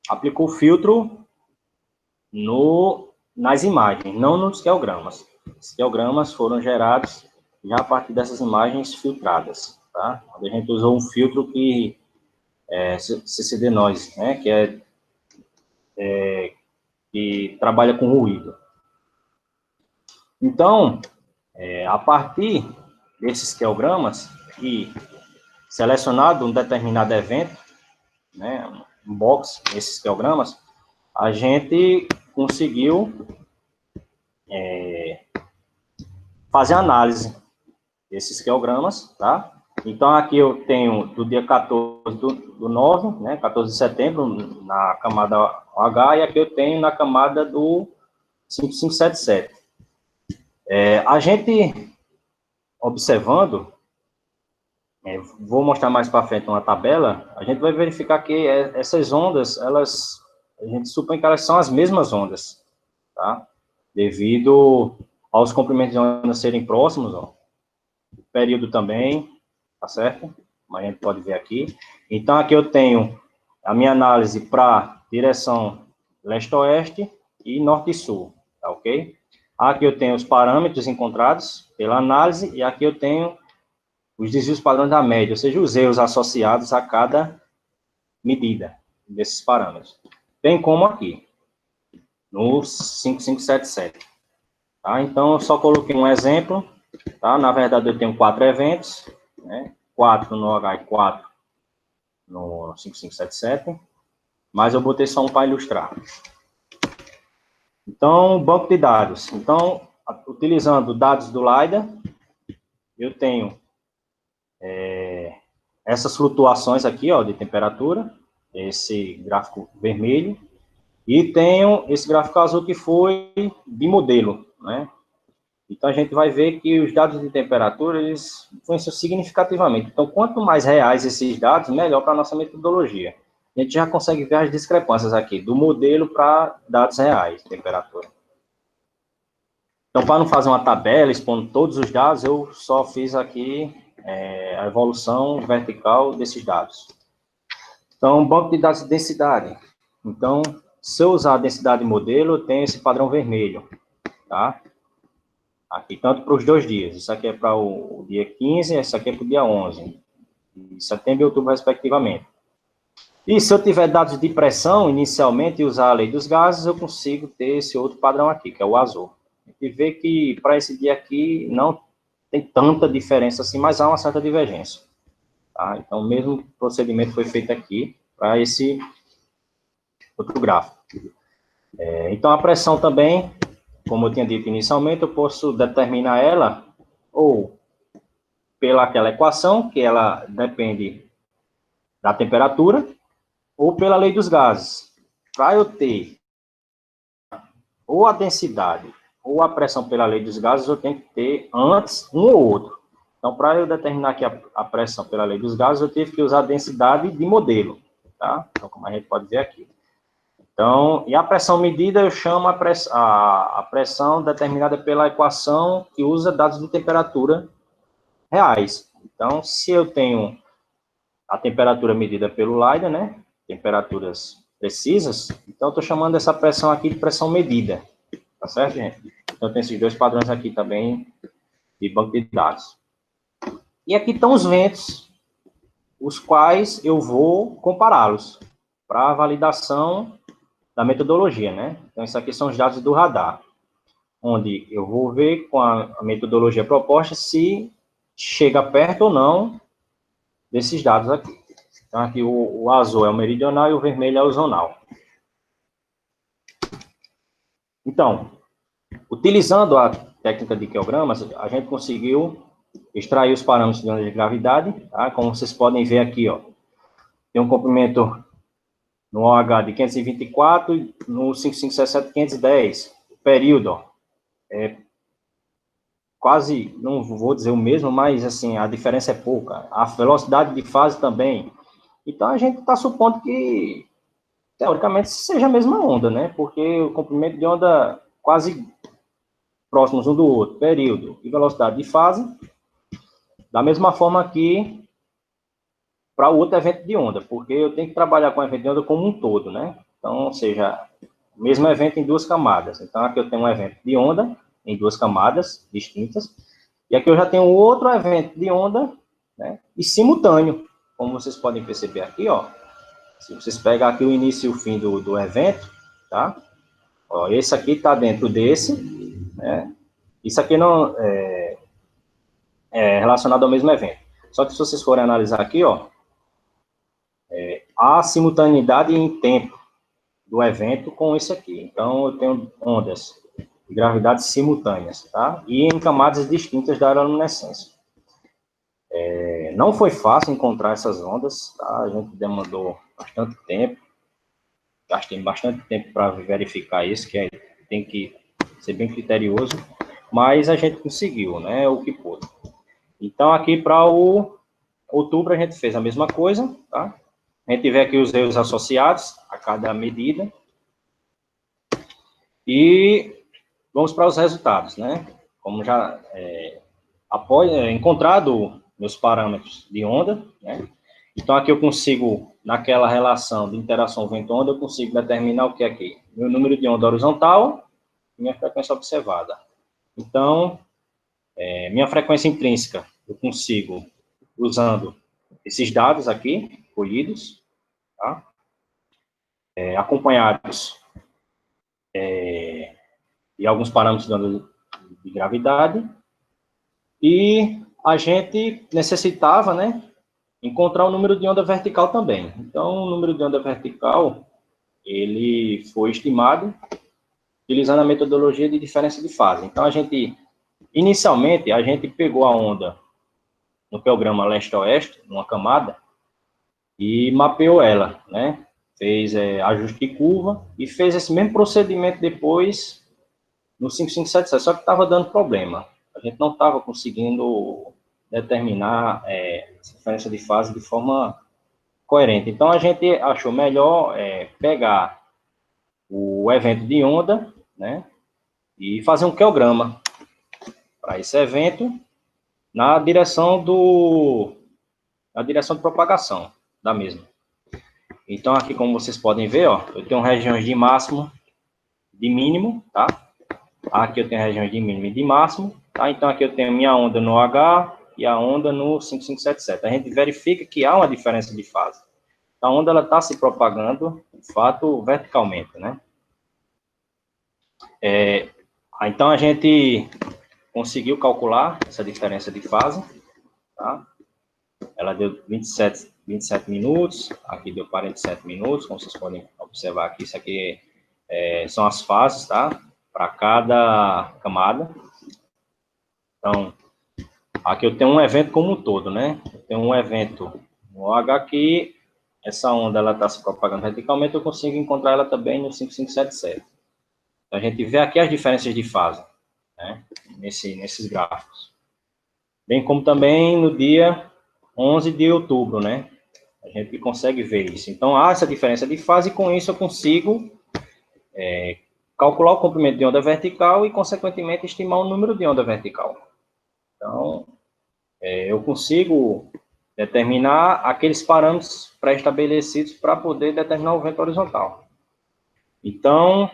aplicou o filtro nas imagens, não nos quilogramas. Os quilogramas foram gerados já a partir dessas imagens filtradas, tá? A gente usou um filtro que é CCD Noise, né? Que trabalha com ruído. Então, a partir desses quilogramas e selecionado um determinado evento, né, um box, esses quilogramas, a gente conseguiu fazer análise desses quilogramas, tá? Então, aqui eu tenho do dia 14 do 9, né, 14 de setembro, na camada H, e aqui eu tenho na camada do 5577. A gente, observando, vou mostrar mais para frente uma tabela, a gente vai verificar que essas ondas, a gente supõe que elas são as mesmas ondas, tá? Devido aos comprimentos de onda serem próximos, ó, o período também, tá certo? Como a gente pode ver aqui. Então, aqui eu tenho a minha análise para direção leste-oeste e norte e sul, tá ok? Aqui eu tenho os parâmetros encontrados pela análise, e aqui eu tenho os desvios padrões da média, ou seja, os erros associados a cada medida desses parâmetros. Bem como aqui, no 5577. Tá? Então, eu só coloquei um exemplo. Tá? Na verdade, eu tenho 4 eventos, né? 4 no H e 4 no 5577, mas eu botei só um para ilustrar. Então, banco de dados. Então, utilizando dados do LiDAR, eu tenho essas flutuações aqui, ó, de temperatura, esse gráfico vermelho, e tenho esse gráfico azul que foi de modelo, né? Então, a gente vai ver que os dados de temperatura, eles influenciam significativamente. Então, quanto mais reais esses dados, melhor para a nossa metodologia. A gente já consegue ver as discrepâncias aqui, do modelo para dados reais de temperatura. Então, para não fazer uma tabela expondo todos os dados, eu só fiz aqui a evolução vertical desses dados. Então, banco de dados de densidade. Então, se eu usar a densidade modelo, eu tenho esse padrão vermelho, tá? Aqui, tanto para os 2 dias. Isso aqui é para o dia 15, isso aqui é para o dia 11. De setembro e outubro, respectivamente. E se eu tiver dados de pressão, inicialmente, e usar a lei dos gases, eu consigo ter esse outro padrão aqui, que é o azul. A gente vê que para esse dia aqui não tem tanta diferença assim, mas há uma certa divergência. Tá? Então, o mesmo procedimento foi feito aqui para esse outro gráfico. Então, a pressão também, como eu tinha dito inicialmente, eu posso determinar ela ou pela aquela equação, que ela depende da temperatura, ou pela lei dos gases. Para eu ter ou a densidade ou a pressão pela lei dos gases, eu tenho que ter antes um ou outro. Então, para eu determinar aqui a pressão pela lei dos gases, eu tive que usar a densidade de modelo, tá? Então, como a gente pode ver aqui. Então, e a pressão medida, eu chamo a pressão determinada pela equação que usa dados de temperatura reais. Então, se eu tenho a temperatura medida pelo LiDAR, né? Temperaturas precisas, então eu estou chamando essa pressão aqui de pressão medida. Tá certo, gente? Então, tem esses 2 padrões aqui também de banco de dados. E aqui estão os ventos, os quais eu vou compará-los para a validação da metodologia, né? Então, isso aqui são os dados do radar, onde eu vou ver com a metodologia proposta se chega perto ou não desses dados aqui. Então, aqui o azul é o meridional e o vermelho é o zonal. Então, utilizando a técnica de quilograms, a gente conseguiu extrair os parâmetros de onda de gravidade, tá? Como vocês podem ver aqui, ó, tem um comprimento no OH de 524 e no 5567 510. O período, ó, é quase, não vou dizer o mesmo, mas assim, a diferença é pouca. A velocidade de fase também. Então, a gente está supondo que, teoricamente, seja a mesma onda, né? Porque o comprimento de onda quase próximos um do outro, período e velocidade de fase, da mesma forma que para o outro evento de onda, porque eu tenho que trabalhar com o evento de onda como um todo, né? Então, ou seja, mesmo evento em duas camadas. Então, aqui eu tenho um evento de onda em duas camadas distintas, e aqui eu já tenho outro evento de onda, né? E simultâneo, como vocês podem perceber aqui, ó. Se vocês pegar aqui o início e o fim do evento, tá? Ó, esse aqui está dentro desse, né? Isso aqui não é relacionado ao mesmo evento. Só que se vocês forem analisar aqui, ó, há simultaneidade em tempo do evento com esse aqui. Então, eu tenho ondas de gravidade simultâneas, tá? E em camadas distintas da aeroluminescência. Não foi fácil encontrar essas ondas, tá? A gente demandou bastante tempo, gastei bastante tempo para verificar isso, que tem que ser bem criterioso, mas a gente conseguiu, né, o que pôde. Então, aqui para o outubro, a gente fez a mesma coisa, tá? A gente vê aqui os erros associados a cada medida. E vamos para os resultados, né? Como já após encontrado meus parâmetros de onda, né? Então, aqui eu consigo, naquela relação de interação vento-onda, eu consigo determinar o que é aqui? Meu número de onda horizontal e minha frequência observada. Então, minha frequência intrínseca, eu consigo, usando esses dados aqui, colhidos, tá? Acompanhados de alguns parâmetros de onda de gravidade, e a gente necessitava, né, encontrar o número de onda vertical também. Então, o número de onda vertical, ele foi estimado utilizando a metodologia de diferença de fase. Então, inicialmente, a gente pegou a onda no quilograma leste-oeste, numa camada, e mapeou ela, né? Fez ajuste de curva e fez esse mesmo procedimento depois no 5577, só que estava dando problema. A gente não estava conseguindo determinar essa diferença de fase de forma coerente. Então, a gente achou melhor pegar o evento de onda, né, e fazer um quilograma para esse evento na direção de propagação da mesma. Então, aqui, como vocês podem ver, ó, eu tenho regiões de máximo, de mínimo, tá? Aqui eu tenho regiões de mínimo e de máximo, tá? Então, aqui eu tenho minha onda no H e a onda no 5577. A gente verifica que há uma diferença de fase. A onda, ela está se propagando, de fato, verticalmente, né? Então, a gente conseguiu calcular essa diferença de fase, tá? Ela deu 27 minutos, aqui deu 47 minutos, como vocês podem observar aqui, isso aqui são as fases, tá? Para cada camada. Então, aqui eu tenho um evento como um todo, né? Eu tenho um evento no H aqui, essa onda ela está se propagando verticalmente, eu consigo encontrar ela também no 5577. Então, a gente vê aqui as diferenças de fase, né? Nesses gráficos. Bem como também no dia 11 de outubro, né? A gente consegue ver isso. Então, há essa diferença de fase e com isso eu consigo calcular o comprimento de onda vertical e, consequentemente, estimar o número de onda vertical. Então, eu consigo determinar aqueles parâmetros pré-estabelecidos para poder determinar o vento horizontal. Então,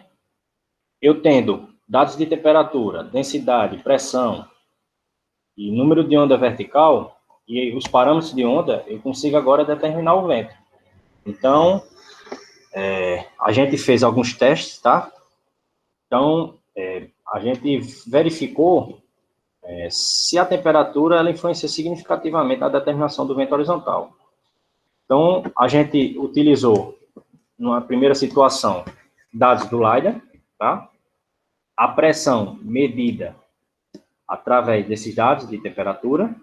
eu tendo dados de temperatura, densidade, pressão e número de onda vertical e os parâmetros de onda, eu consigo agora determinar o vento. Então, a gente fez alguns testes, tá? Então, a gente verificou se a temperatura ela influencia significativamente na determinação do vento horizontal. Então, a gente utilizou, numa primeira situação, dados do LiDAR, tá? A pressão medida através desses dados de temperatura,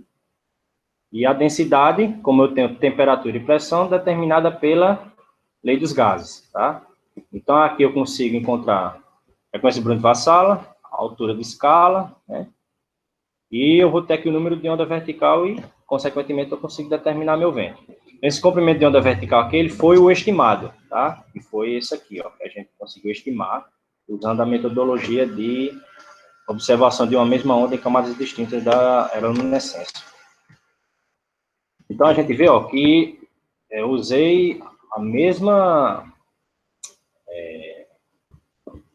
e a densidade, como eu tenho temperatura e pressão, determinada pela lei dos gases, tá? Então, aqui eu consigo encontrar frequência Bruno Vassala, altura de escala, né? E eu vou ter aqui o número de onda vertical e, consequentemente, eu consigo determinar meu vento. Esse comprimento de onda vertical aqui, ele foi o estimado, tá? E foi esse aqui, ó, que a gente conseguiu estimar usando a metodologia de observação de uma mesma onda em camadas distintas da aeroluminescência. Então, a gente vê, ó, que eu usei a mesma...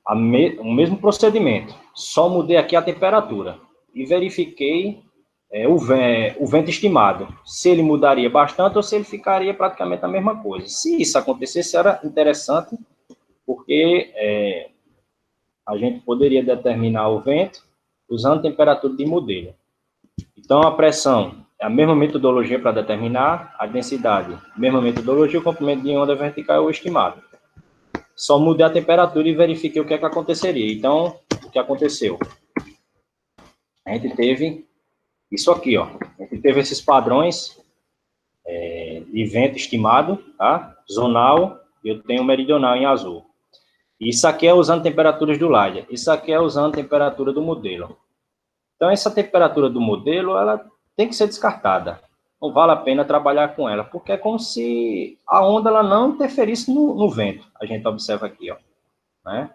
o mesmo procedimento, só mudei aqui a temperatura e verifiquei o vento estimado, se ele mudaria bastante ou se ele ficaria praticamente a mesma coisa. Se isso acontecesse, era interessante, porque a gente poderia determinar o vento usando temperatura de modelo. Então, a pressão é a mesma metodologia para determinar, a densidade, mesma metodologia, o comprimento de onda vertical é o estimado. Só mudei a temperatura e verifiquei o que é que aconteceria. Então, o que aconteceu? A gente teve isso aqui, ó. A gente teve esses padrões de vento estimado, tá? Zonal, eu tenho meridional em azul. Isso aqui é usando temperaturas do LiDAR. Isso aqui é usando temperatura do modelo. Então, essa temperatura do modelo, ela tem que ser descartada. Não vale a pena trabalhar com ela, porque é como se a onda ela não interferisse no vento. A gente observa aqui, ó, né?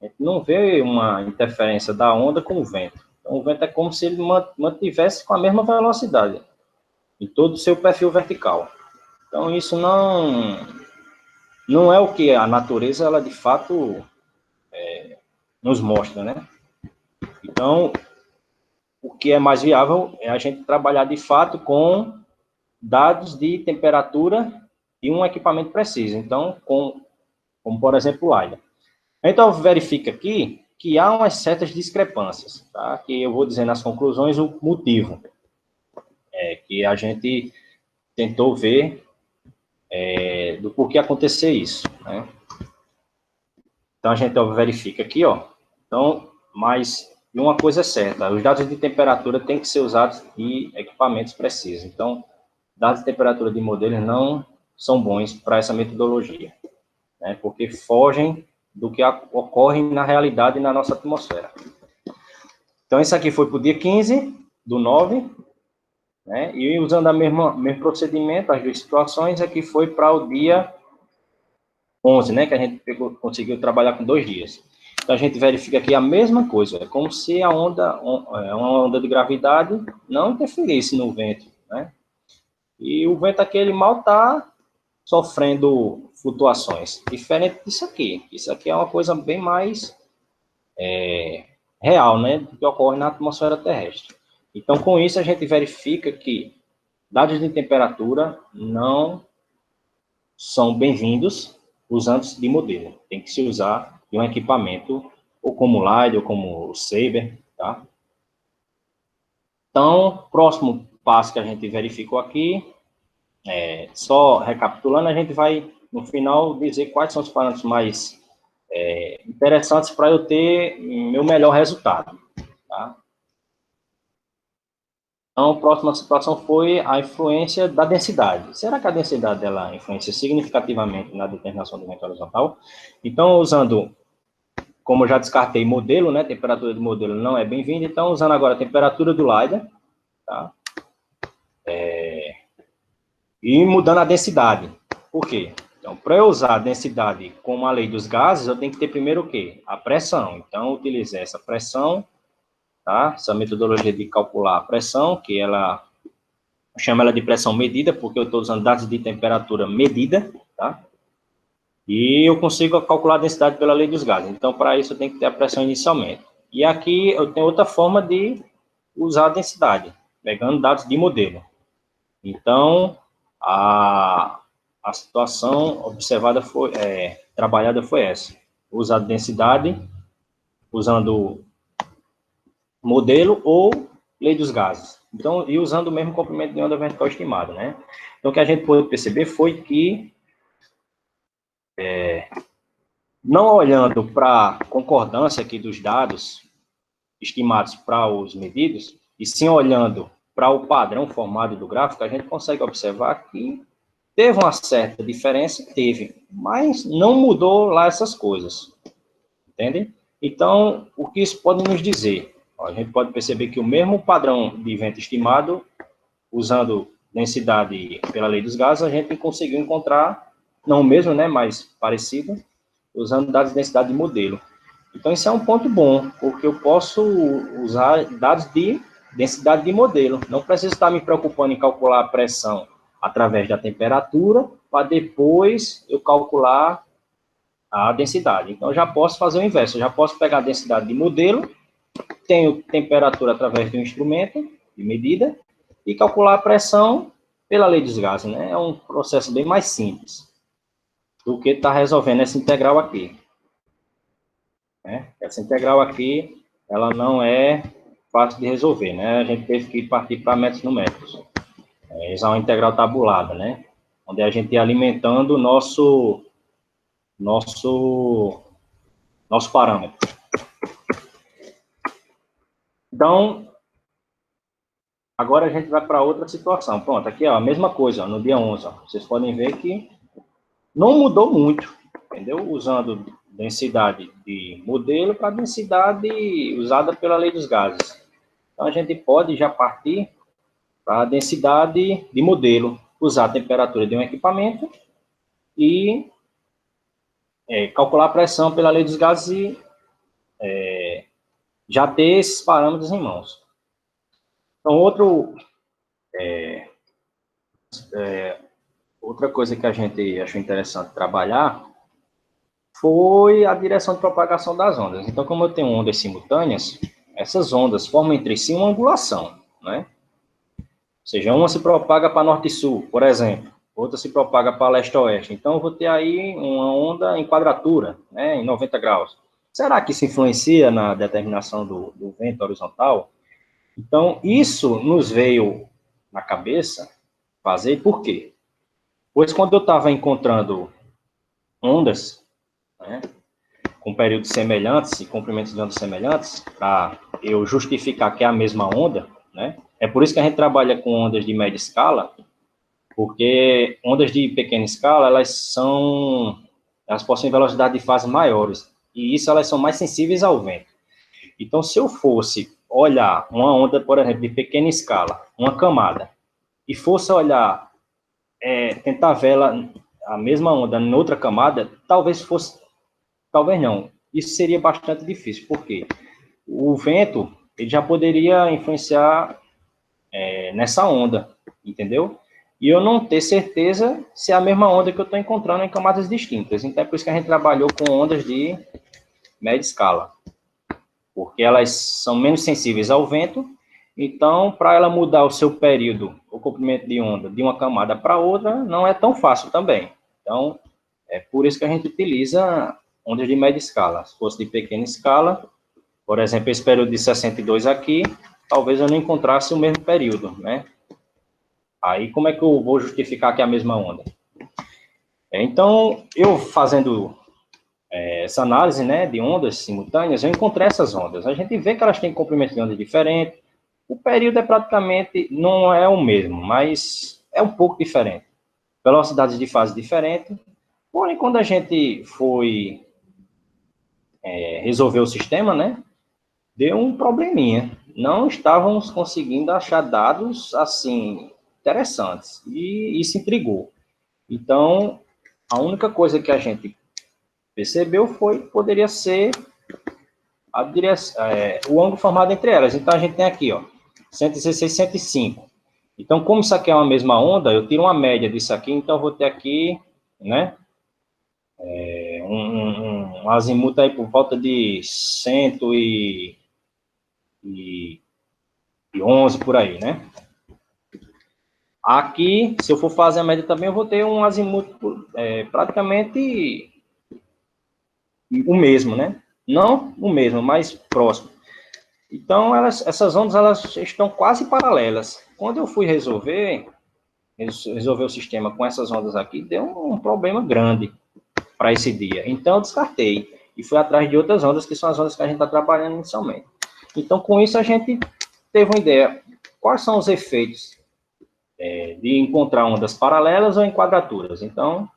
A gente não vê uma interferência da onda com o vento. Então, o vento é como se ele mantivesse com a mesma velocidade em todo o seu perfil vertical. Então, isso não é o que a natureza, ela de fato nos mostra, né? Então, o que é mais viável é a gente trabalhar de fato com dados de temperatura e um equipamento preciso. Então, como por exemplo o LiDAR. Então, verifica aqui que há umas certas discrepâncias, tá? Que eu vou dizer nas conclusões o motivo. Que a gente tentou ver do porquê acontecer isso, né? Então, a gente verifica aqui, ó. Então, mas uma coisa é certa, os dados de temperatura têm que ser usados de equipamentos precisos. Então, dados de temperatura de modelos não são bons para essa metodologia, né? Porque fogem do que ocorre na realidade na nossa atmosfera. Então, isso aqui foi para o dia 15/9, né? E usando o mesmo procedimento, as duas situações, aqui foi para o dia 11, né? Que a gente conseguiu trabalhar com 2 dias. Então, a gente verifica aqui a mesma coisa, é como se a uma onda de gravidade não interferisse no vento, né? E o vento aqui, ele mal está sofrendo flutuações, diferente disso aqui. Isso aqui é uma coisa bem mais real, né, do que ocorre na atmosfera terrestre. Então, com isso, a gente verifica que dados de temperatura não são bem-vindos usando de modelo. Tem que se usar de um equipamento, ou como o LiDAR, ou como o Saber, tá? Então, próximo passo que a gente verificou aqui, só recapitulando, a gente vai, no final, dizer quais são os parâmetros mais interessantes para eu ter meu melhor resultado, tá? Então, a próxima situação foi a influência da densidade. Será que a densidade ela influencia significativamente na determinação do vento horizontal? Então, usando, como eu já descartei modelo, né, temperatura do modelo não é bem-vinda, então, usando agora a temperatura do LiDAR, tá? E mudando a densidade. Por quê? Então, para eu usar a densidade como a lei dos gases, eu tenho que ter primeiro o quê? A pressão. Então, eu utilizei essa pressão, tá? Essa metodologia de calcular a pressão, que ela chama ela de pressão medida, porque eu estou usando dados de temperatura medida, tá? E eu consigo calcular a densidade pela lei dos gases. Então, para isso, eu tenho que ter a pressão inicialmente. E aqui eu tenho outra forma de usar a densidade, pegando dados de modelo. Então, a situação observada foi, trabalhada foi essa. Usar densidade, usando modelo ou lei dos gases. Então, e usando o mesmo comprimento de onda vertical estimado, né? Então, o que a gente pôde perceber foi que, não olhando para a concordância aqui dos dados estimados para os medidos, e sim olhando para o padrão formado do gráfico, a gente consegue observar que teve uma certa diferença, mas não mudou lá essas coisas, entende? Então, o que isso pode nos dizer? A gente pode perceber que o mesmo padrão de vento estimado, usando densidade pela lei dos gases, a gente conseguiu encontrar, não o mesmo, né, mas parecido, usando dados de densidade de modelo. Então, isso é um ponto bom, porque eu posso usar dados de densidade de modelo. Não preciso estar me preocupando em calcular a pressão através da temperatura, para depois eu calcular a densidade. Então, eu já posso fazer o inverso. Eu já posso pegar a densidade de modelo, tenho temperatura através de um instrumento de medida, e calcular a pressão pela lei dos gases, né? É um processo bem mais simples do que estar resolvendo essa integral aqui. Né? Essa integral aqui, ela não é fácil de resolver, né? A gente teve que partir para métodos numéricos. Usar uma integral tabulada, né? Onde a gente ia alimentando o nosso parâmetro. Então, agora a gente vai para outra situação. Pronto, aqui ó, a mesma coisa, ó, no dia 11. Ó, vocês podem ver que não mudou muito, entendeu? Usando densidade de modelo para densidade usada pela lei dos gases. Então, a gente pode já partir para a densidade de modelo, usar a temperatura de um equipamento e calcular a pressão pela lei dos gases e já ter esses parâmetros em mãos. Então, outra coisa que a gente achou interessante trabalhar foi a direção de propagação das ondas. Então, como eu tenho ondas simultâneas, essas ondas formam entre si uma angulação, né? Ou seja, uma se propaga para norte e sul, por exemplo, outra se propaga para leste e oeste. Então, eu vou ter aí uma onda em quadratura, né, em 90 graus. Será que isso influencia na determinação do vento horizontal? Então, isso nos veio na cabeça fazer por quê? Pois quando eu estava encontrando ondas, né, com períodos semelhantes e comprimentos de ondas semelhantes, para eu justificar que é a mesma onda, né? É por isso que a gente trabalha com ondas de média escala, porque ondas de pequena escala, elas possuem velocidade de fase maiores, e isso elas são mais sensíveis ao vento. Então, se eu fosse olhar uma onda, por exemplo, de pequena escala, uma camada, e fosse olhar, tentar ver ela, a mesma onda em outra camada, talvez não. Isso seria bastante difícil, porque o vento ele já poderia influenciar nessa onda, entendeu? E eu não ter certeza se é a mesma onda que eu estou encontrando em camadas distintas. Então, é por isso que a gente trabalhou com ondas de média escala, porque elas são menos sensíveis ao vento. Então, para ela mudar o seu período, o comprimento de onda de uma camada para outra, não é tão fácil também. Então, é por isso que a gente utiliza ondas de média escala. Se fosse de pequena escala, por exemplo, esse período de 62 aqui, talvez eu não encontrasse o mesmo período, né? Aí, como é que eu vou justificar que é a mesma onda? Então, eu fazendo essa análise, né, de ondas simultâneas, eu encontrei essas ondas. A gente vê que elas têm comprimento de onda diferente. O período não é o mesmo, mas é um pouco diferente. Velocidades de fase diferentes. Porém, quando a gente foi resolver o sistema, né, deu um probleminha. Não estávamos conseguindo achar dados, assim, interessantes. E isso intrigou. Então, a única coisa que a gente percebeu poderia ser o ângulo formado entre elas. Então, a gente tem aqui, ó, 116, 105. Então, como isso aqui é uma mesma onda, eu tiro uma média disso aqui, então eu vou ter aqui, né, um azimuth aí por volta de 111 por aí, né? Aqui, se eu for fazer a média também, eu vou ter um azimuth praticamente o mesmo, né? Não o mesmo, mas próximo. Então, essas ondas elas estão quase paralelas. Quando eu fui resolver o sistema com essas ondas aqui, deu um problema grande para esse dia. Então, eu descartei e fui atrás de outras ondas, que são as ondas que a gente está trabalhando inicialmente. Então, com isso, a gente teve uma ideia. Quais são os efeitos de encontrar ondas paralelas ou em quadraturas? Então,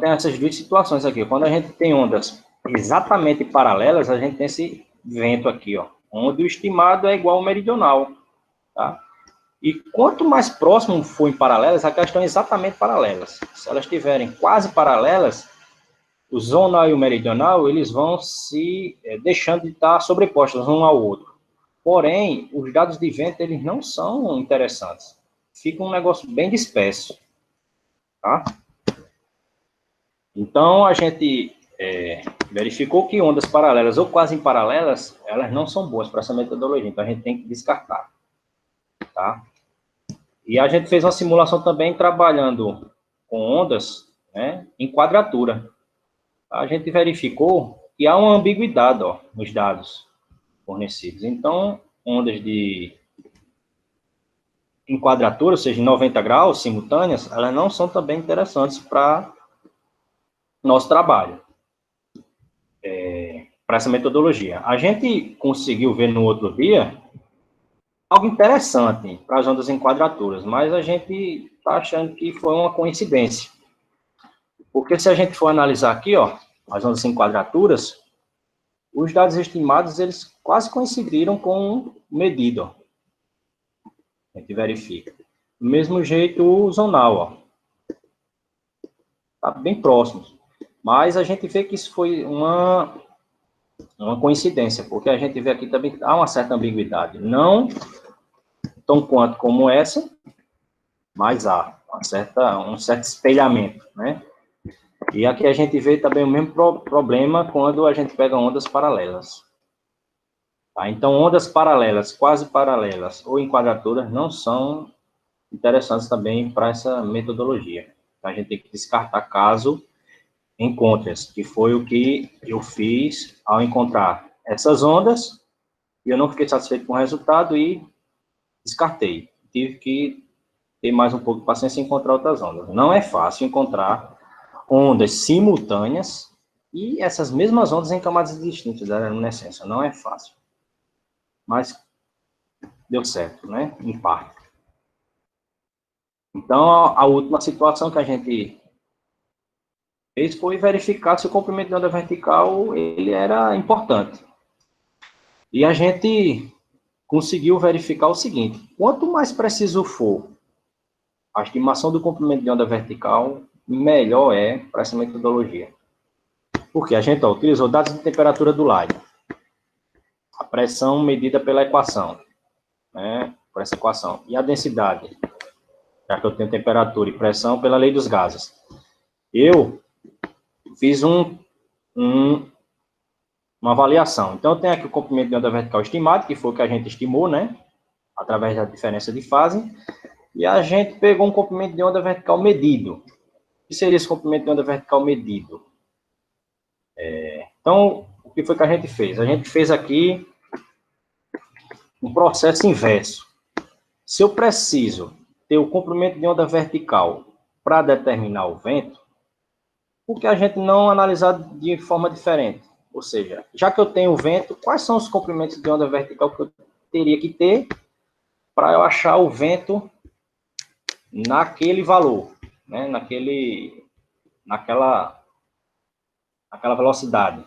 tem essas duas situações aqui. Quando a gente tem ondas exatamente paralelas, a gente tem esse vento aqui, ó, onde o estimado é igual ao meridional, tá? E quanto mais próximo for em paralelas, aquelas estão exatamente paralelas. Se elas estiverem quase paralelas, o zonal e o meridional, eles vão se deixando de estar sobrepostos um ao outro. Porém, os dados de vento, eles não são interessantes. Fica um negócio bem disperso, tá? Então, a gente verificou que ondas paralelas ou quase paralelas, elas não são boas para essa metodologia. Então, a gente tem que descartar, tá? E a gente fez uma simulação também trabalhando com ondas, né, em quadratura. A gente verificou que há uma ambiguidade, ó, nos dados fornecidos. Então, ondas em quadratura, ou seja, em 90 graus, simultâneas, elas não são também interessantes para nosso trabalho, para essa metodologia. A gente conseguiu ver no outro dia algo interessante para as ondas em quadraturas, mas a gente está achando que foi uma coincidência. Porque se a gente for analisar aqui, ó, as ondas em quadraturas, os dados estimados, eles quase coincidiram com o medido, ó. A gente verifica. Do mesmo jeito, o zonal, ó. Está bem próximo. Mas a gente vê que isso foi uma coincidência, porque a gente vê aqui também que há uma certa ambiguidade. Não tão quanto como essa, mas há um certo espelhamento, né? E aqui a gente vê também o mesmo problema quando a gente pega ondas paralelas. Tá? Então, ondas paralelas, quase paralelas ou em quadraturas não são interessantes também para essa metodologia. A gente tem que descartar caso encontre-as, que foi o que eu fiz ao encontrar essas ondas, e eu não fiquei satisfeito com o resultado e descartei. Tive que ter mais um pouco de paciência e encontrar outras ondas. Não é fácil encontrar ondas simultâneas e essas mesmas ondas em camadas distintas da luminescência. Não é fácil. Mas deu certo, né? Em parte. Então, a última situação que a gente fez foi verificar se o comprimento de onda vertical ele era importante. E a gente conseguiu verificar o seguinte: quanto mais preciso for a estimação do comprimento de onda vertical, melhor é para essa metodologia. Porque a gente utilizou dados de temperatura do light, a pressão medida pela equação, né, por essa equação, e a densidade, já que eu tenho temperatura e pressão pela lei dos gases. Eu fiz uma avaliação. Então, eu tenho aqui o comprimento de onda vertical estimado, que foi o que a gente estimou, né, através da diferença de fase, e a gente pegou um comprimento de onda vertical medido. O que seria esse comprimento de onda vertical medido? Então, o que foi que a gente fez? A gente fez aqui um processo inverso. Se eu preciso ter o comprimento de onda vertical para determinar o vento, por que a gente não analisar de forma diferente? Ou seja, já que eu tenho o vento, quais são os comprimentos de onda vertical que eu teria que ter para eu achar o vento naquele valor, né? naquela velocidade?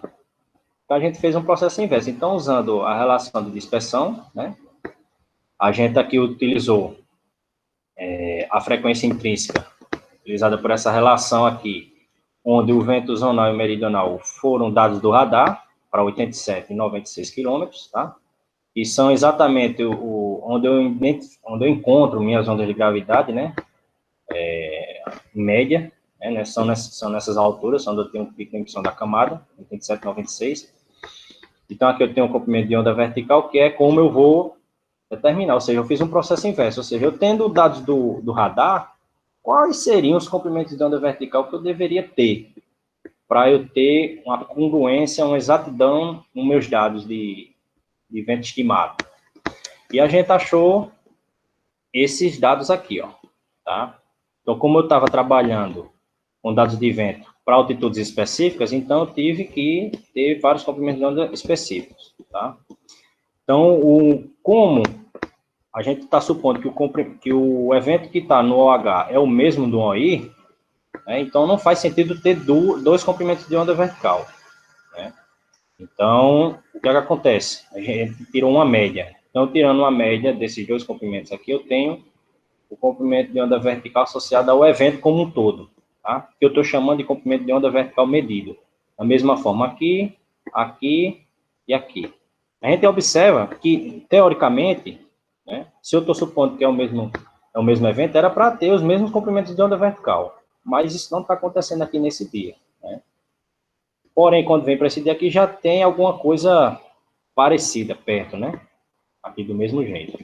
Então, a gente fez um processo inverso. Então, usando a relação de dispersão, né, a gente aqui utilizou a frequência intrínseca, utilizada por essa relação aqui, onde o vento zonal e meridional foram dados do radar, para 87 e 96 quilômetros, tá? E são exatamente onde eu encontro minhas ondas de gravidade, né, em média, né, são nessas alturas, onde eu tenho um pico de emissão da camada, 87 e 96. Então, aqui eu tenho um comprimento de onda vertical, que é como eu vou determinar, ou seja, eu fiz um processo inverso, ou seja, eu tendo dados do radar, quais seriam os comprimentos de onda vertical que eu deveria ter para eu ter uma congruência, uma exatidão nos meus dados de vento estimado. E a gente achou esses dados aqui, ó, tá? Então, como eu estava trabalhando com dados de vento para altitudes específicas, então eu tive que ter vários comprimentos de onda específicos, tá? Então, como a gente está supondo que o evento que está no OH é o mesmo do OI, né, então não faz sentido ter dois comprimentos de onda vertical, né? Então, o que acontece? A gente tirou uma média. Então, tirando uma média desses dois comprimentos aqui, eu tenho o comprimento de onda vertical associado ao evento como um todo, tá? Que eu estou chamando de comprimento de onda vertical medido. Da mesma forma, aqui, aqui e aqui. A gente observa que, teoricamente, né, se eu estou supondo que é o mesmo evento, era para ter os mesmos comprimentos de onda vertical. Mas isso não está acontecendo aqui nesse dia, né? Porém, quando vem para esse dia aqui, já tem alguma coisa parecida perto, né? Aqui do mesmo jeito.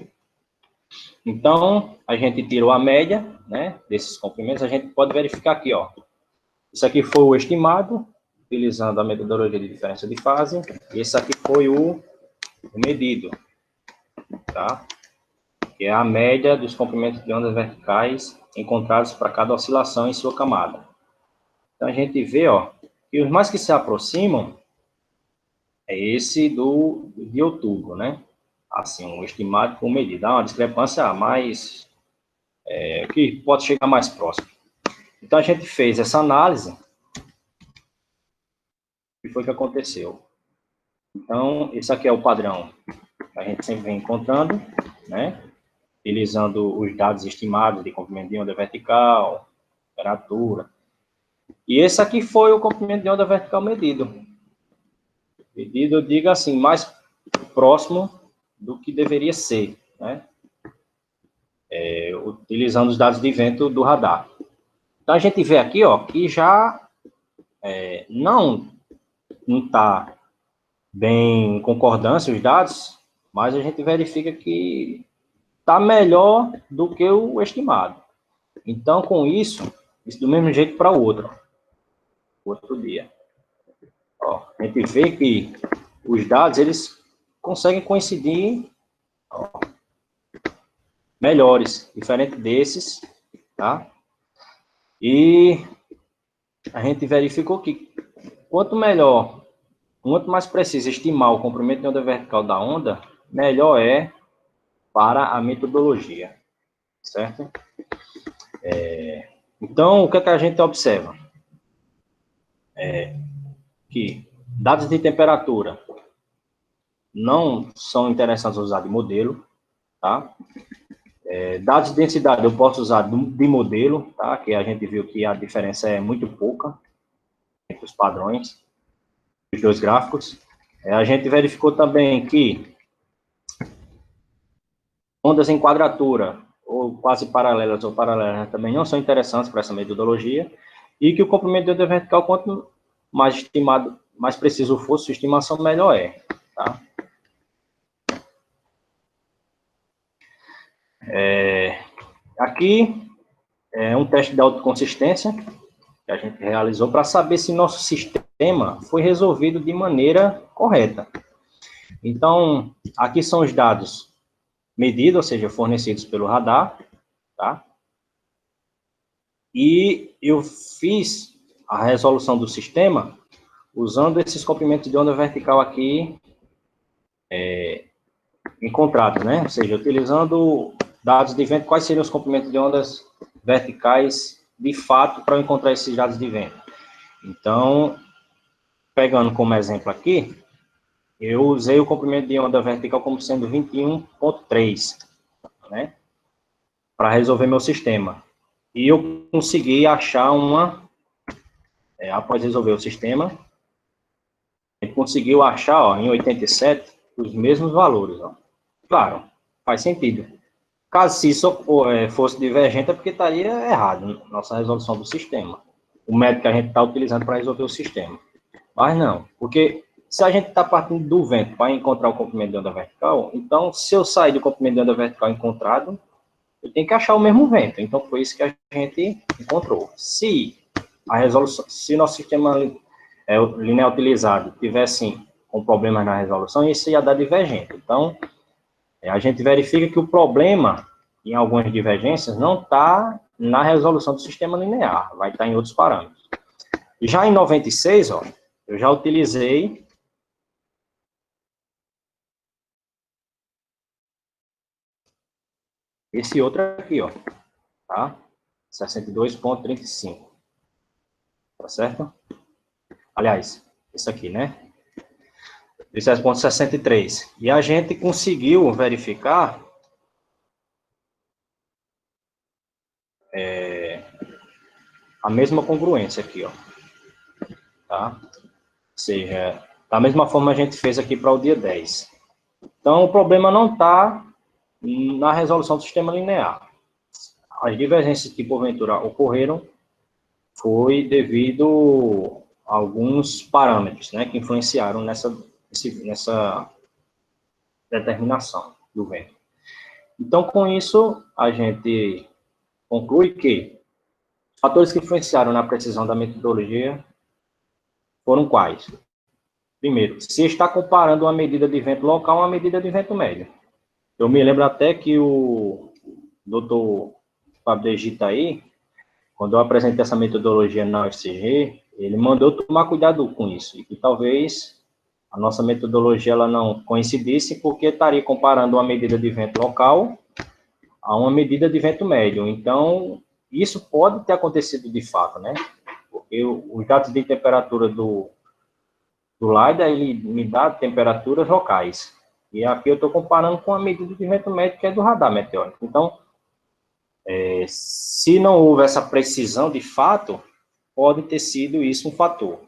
Então, a gente tirou a média, né, desses comprimentos, a gente pode verificar aqui, ó. Isso aqui foi o estimado, utilizando a metodologia de diferença de fase, e esse aqui foi o medido, tá? Que é a média dos comprimentos de ondas verticais encontrados para cada oscilação em sua camada. Então, a gente vê, ó, que os mais que se aproximam é esse de outubro, né? Assim, um estimado com medida. Dá uma discrepância mais, que pode chegar mais próximo. Então, a gente fez essa análise. O que foi que aconteceu? Então, esse aqui é o padrão que a gente sempre vem encontrando, né? Utilizando os dados estimados de comprimento de onda vertical, temperatura. E esse aqui foi o comprimento de onda vertical medido. Medido, eu digo assim, mais próximo do que deveria ser, né? Utilizando os dados de vento do radar. Então, a gente vê aqui, ó, que já não está bem em concordância os dados, mas a gente verifica que está melhor do que o estimado. Então, com isso do mesmo jeito para o outro dia. Ó, a gente vê que os dados, eles conseguem coincidir, ó, melhores, diferente desses, tá? E a gente verificou que quanto mais preciso estimar o comprimento de onda vertical da onda, melhor é para a metodologia, certo? Então, o que é que a gente observa? Que dados de temperatura não são interessantes usar de modelo, tá? Dados de densidade eu posso usar de modelo, tá? Que a gente viu que a diferença é muito pouca entre os padrões dos dois gráficos. A gente verificou também que ondas em quadratura, ou quase paralelas ou paralelas, também não são interessantes para essa metodologia, e que o comprimento de onda vertical, quanto mais estimado, mais preciso for sua estimação, melhor é, tá? Aqui é um teste de autoconsistência que a gente realizou para saber se nosso sistema foi resolvido de maneira correta. Então, aqui são os dados medidos, ou seja, fornecidos pelo radar, tá? E eu fiz a resolução do sistema usando esses comprimentos de onda vertical aqui encontrados, né? Ou seja, utilizando dados de vento, quais seriam os comprimentos de ondas verticais de fato para eu encontrar esses dados de vento. Então, pegando como exemplo aqui, eu usei o comprimento de onda vertical como sendo 21.3, né? Para resolver meu sistema. E eu consegui achar após resolver o sistema, ele conseguiu achar, ó, em 87, os mesmos valores, ó. Claro, faz sentido. Caso se isso fosse divergente, é porque estaria errado nossa resolução do sistema. O método que a gente está utilizando para resolver o sistema. Mas não, porque se a gente está partindo do vento para encontrar o comprimento de onda vertical, então, se eu sair do comprimento de onda vertical encontrado, eu tenho que achar o mesmo vento. Então, foi isso que a gente encontrou. Se a resolução, se nosso sistema linear utilizado tivesse com problemas na resolução, isso ia dar divergente. Então, a gente verifica que o problema, em algumas divergências, não está na resolução do sistema linear, vai estar em outros parâmetros. Já em 96, ó, eu já utilizei esse outro aqui, ó, tá? 62,35. Tá certo? Aliás, isso aqui, né? 17,63. E a gente conseguiu verificar a mesma congruência aqui, ó. Tá? Ou seja, da mesma forma a gente fez aqui para o dia 10. Então, o problema não está na resolução do sistema linear. As divergências que, porventura, ocorreram foi devido a alguns parâmetros, né, que influenciaram nessa determinação do vento. Então, com isso, a gente conclui que os fatores que influenciaram na precisão da metodologia foram quais? Primeiro, se está comparando uma medida de vento local a uma medida de vento médio. Eu me lembro até que o doutor Fábio Egito aí, quando eu apresentei essa metodologia na UFCG, ele mandou tomar cuidado com isso, e que talvez a nossa metodologia ela não coincidisse, porque estaria comparando uma medida de vento local a uma medida de vento médio. Então, isso pode ter acontecido de fato, né? Porque os dados de temperatura do LiDAR, ele me dá temperaturas locais. E aqui eu estou comparando com a medida de vento médio, que é do radar meteórico. Então, se não houve essa precisão de fato, pode ter sido isso um fator.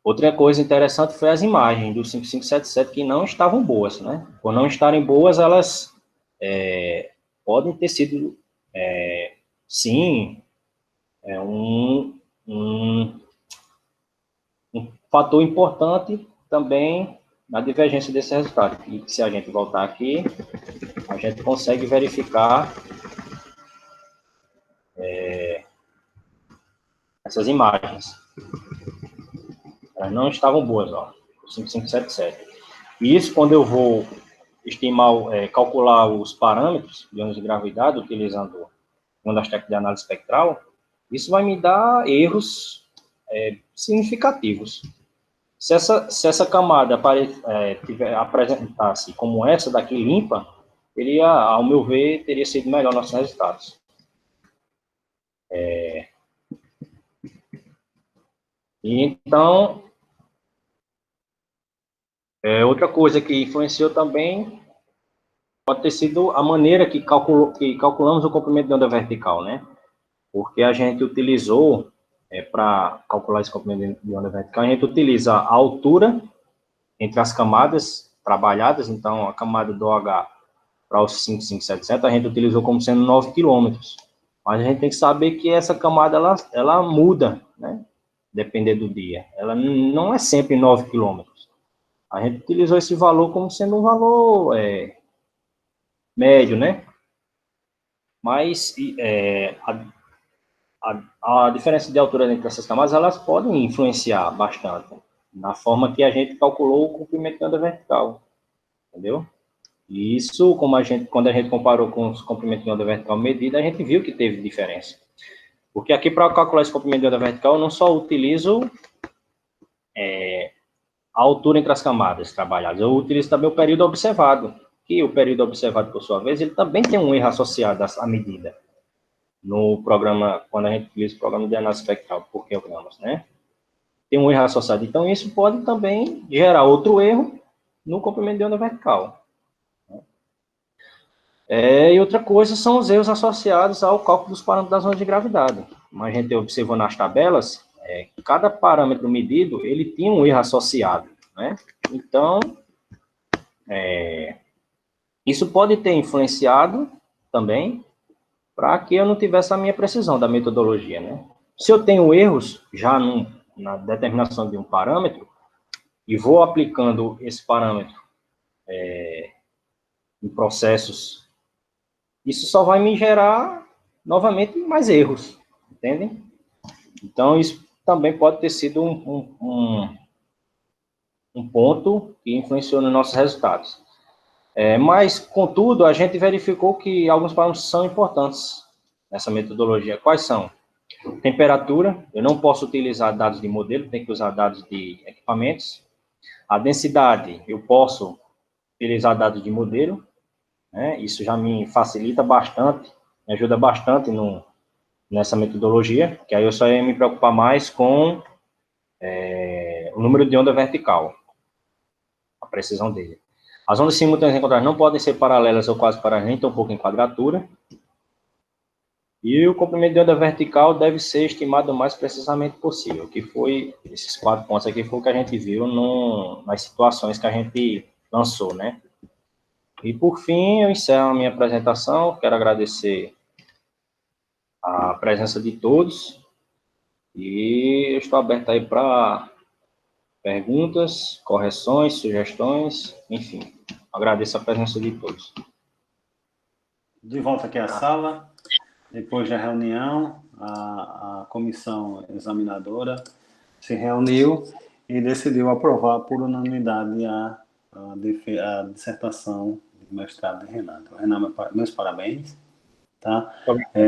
Outra coisa interessante foi as imagens do 5577 que não estavam boas, né? Por não estarem boas, elas podem ter sido, sim, um fator importante também na divergência desse resultado. E se a gente voltar aqui, a gente consegue verificar essas imagens. Elas não estavam boas, ó, o 5577. E isso, quando eu vou estimar, calcular os parâmetros de ondas de gravidade, utilizando uma das técnicas de análise espectral, isso vai me dar erros significativos. Se essa camada apresentasse como essa daqui limpa, teria, ao meu ver, teria sido melhor nossos resultados. Então, outra coisa que influenciou também pode ter sido a maneira que calculamos o comprimento de onda vertical, né? Porque a gente utilizou, para calcular esse comprimento de onda vertical, a gente utiliza a altura entre as camadas trabalhadas, então a camada do OH para os 5577, a gente utilizou como sendo 9 quilômetros. Mas a gente tem que saber que essa camada, ela muda, né? Dependendo do dia. Ela não é sempre 9 quilômetros. A gente utilizou esse valor como sendo um valor médio, né? Mas a diferença de altura entre essas camadas, elas podem influenciar bastante na forma que a gente calculou o comprimento da onda vertical, entendeu? E isso, quando a gente comparou com os comprimentos de onda vertical medida, a gente viu que teve diferença. Porque aqui, para calcular esse comprimento de onda vertical, eu não só utilizo a altura entre as camadas trabalhadas, eu utilizo também o período observado, que o período observado, por sua vez, ele também tem um erro associado à medida. No programa, quando a gente utiliza o programa de análise espectral por quilogramas, né? Tem um erro associado. Então, isso pode também gerar outro erro no comprimento de onda vertical. E outra coisa são os erros associados ao cálculo dos parâmetros das ondas de gravidade. Como a gente observou nas tabelas, cada parâmetro medido, ele tinha um erro associado, né? Então, isso pode ter influenciado também para que eu não tivesse a minha precisão da metodologia, né? Se eu tenho erros já na determinação de um parâmetro, e vou aplicando esse parâmetro em processos, isso só vai me gerar, novamente, mais erros, entendem? Então, isso também pode ter sido um ponto que influenciou nos nossos resultados. Mas, contudo, a gente verificou que alguns parâmetros são importantes nessa metodologia. Quais são? Temperatura, eu não posso utilizar dados de modelo, tem que usar dados de equipamentos. A densidade, eu posso utilizar dados de modelo, né? Isso já me facilita bastante, me ajuda bastante nessa metodologia, que aí eu só ia me preocupar mais com o número de onda vertical, a precisão dele. As ondas simultâneas encontradas não podem ser paralelas ou quase paralelas, nem tampouco em quadratura. E o comprimento de onda vertical deve ser estimado o mais precisamente possível, que foi, esses 4 pontos aqui foi o que a gente viu nas situações que a gente lançou, né? E, por fim, eu encerro a minha apresentação, quero agradecer a presença de todos, e eu estou aberto aí para perguntas, correções, sugestões, enfim, agradeço a presença de todos. De volta aqui à sala, depois da reunião, a comissão examinadora se reuniu e decidiu aprovar por unanimidade a dissertação de mestrado de Renato. Renato, meus parabéns. Tá?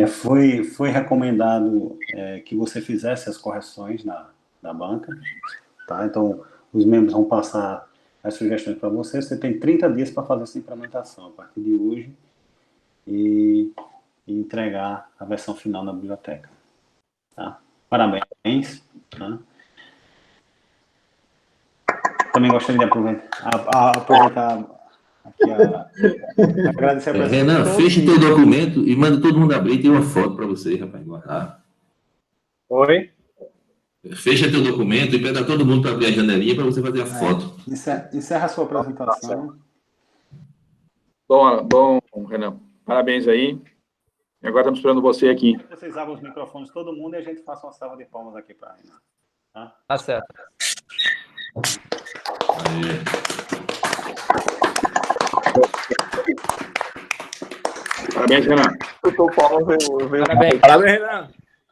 Foi recomendado que você fizesse as correções na banca. Tá? Então, os membros vão passar as sugestões para você. Você tem 30 dias para fazer essa implementação a partir de hoje e entregar a versão final na biblioteca. Tá? Parabéns. Tá? Também gostaria de aproveitar aqui agradecer a presença. Renan, feche teu documento e manda todo mundo abrir e tem uma foto para você, rapaz, guardar. Oi? Fecha teu documento e pede a todo mundo para abrir a janelinha para você fazer a foto. Encerra a sua apresentação. Bom, Renan. Parabéns aí. E agora estamos esperando você aqui. Vocês abram os microfones todo mundo e a gente faça uma salva de palmas aqui para a Renan. Tá certo. Parabéns, Renan. Parabéns. Parabéns, Renan.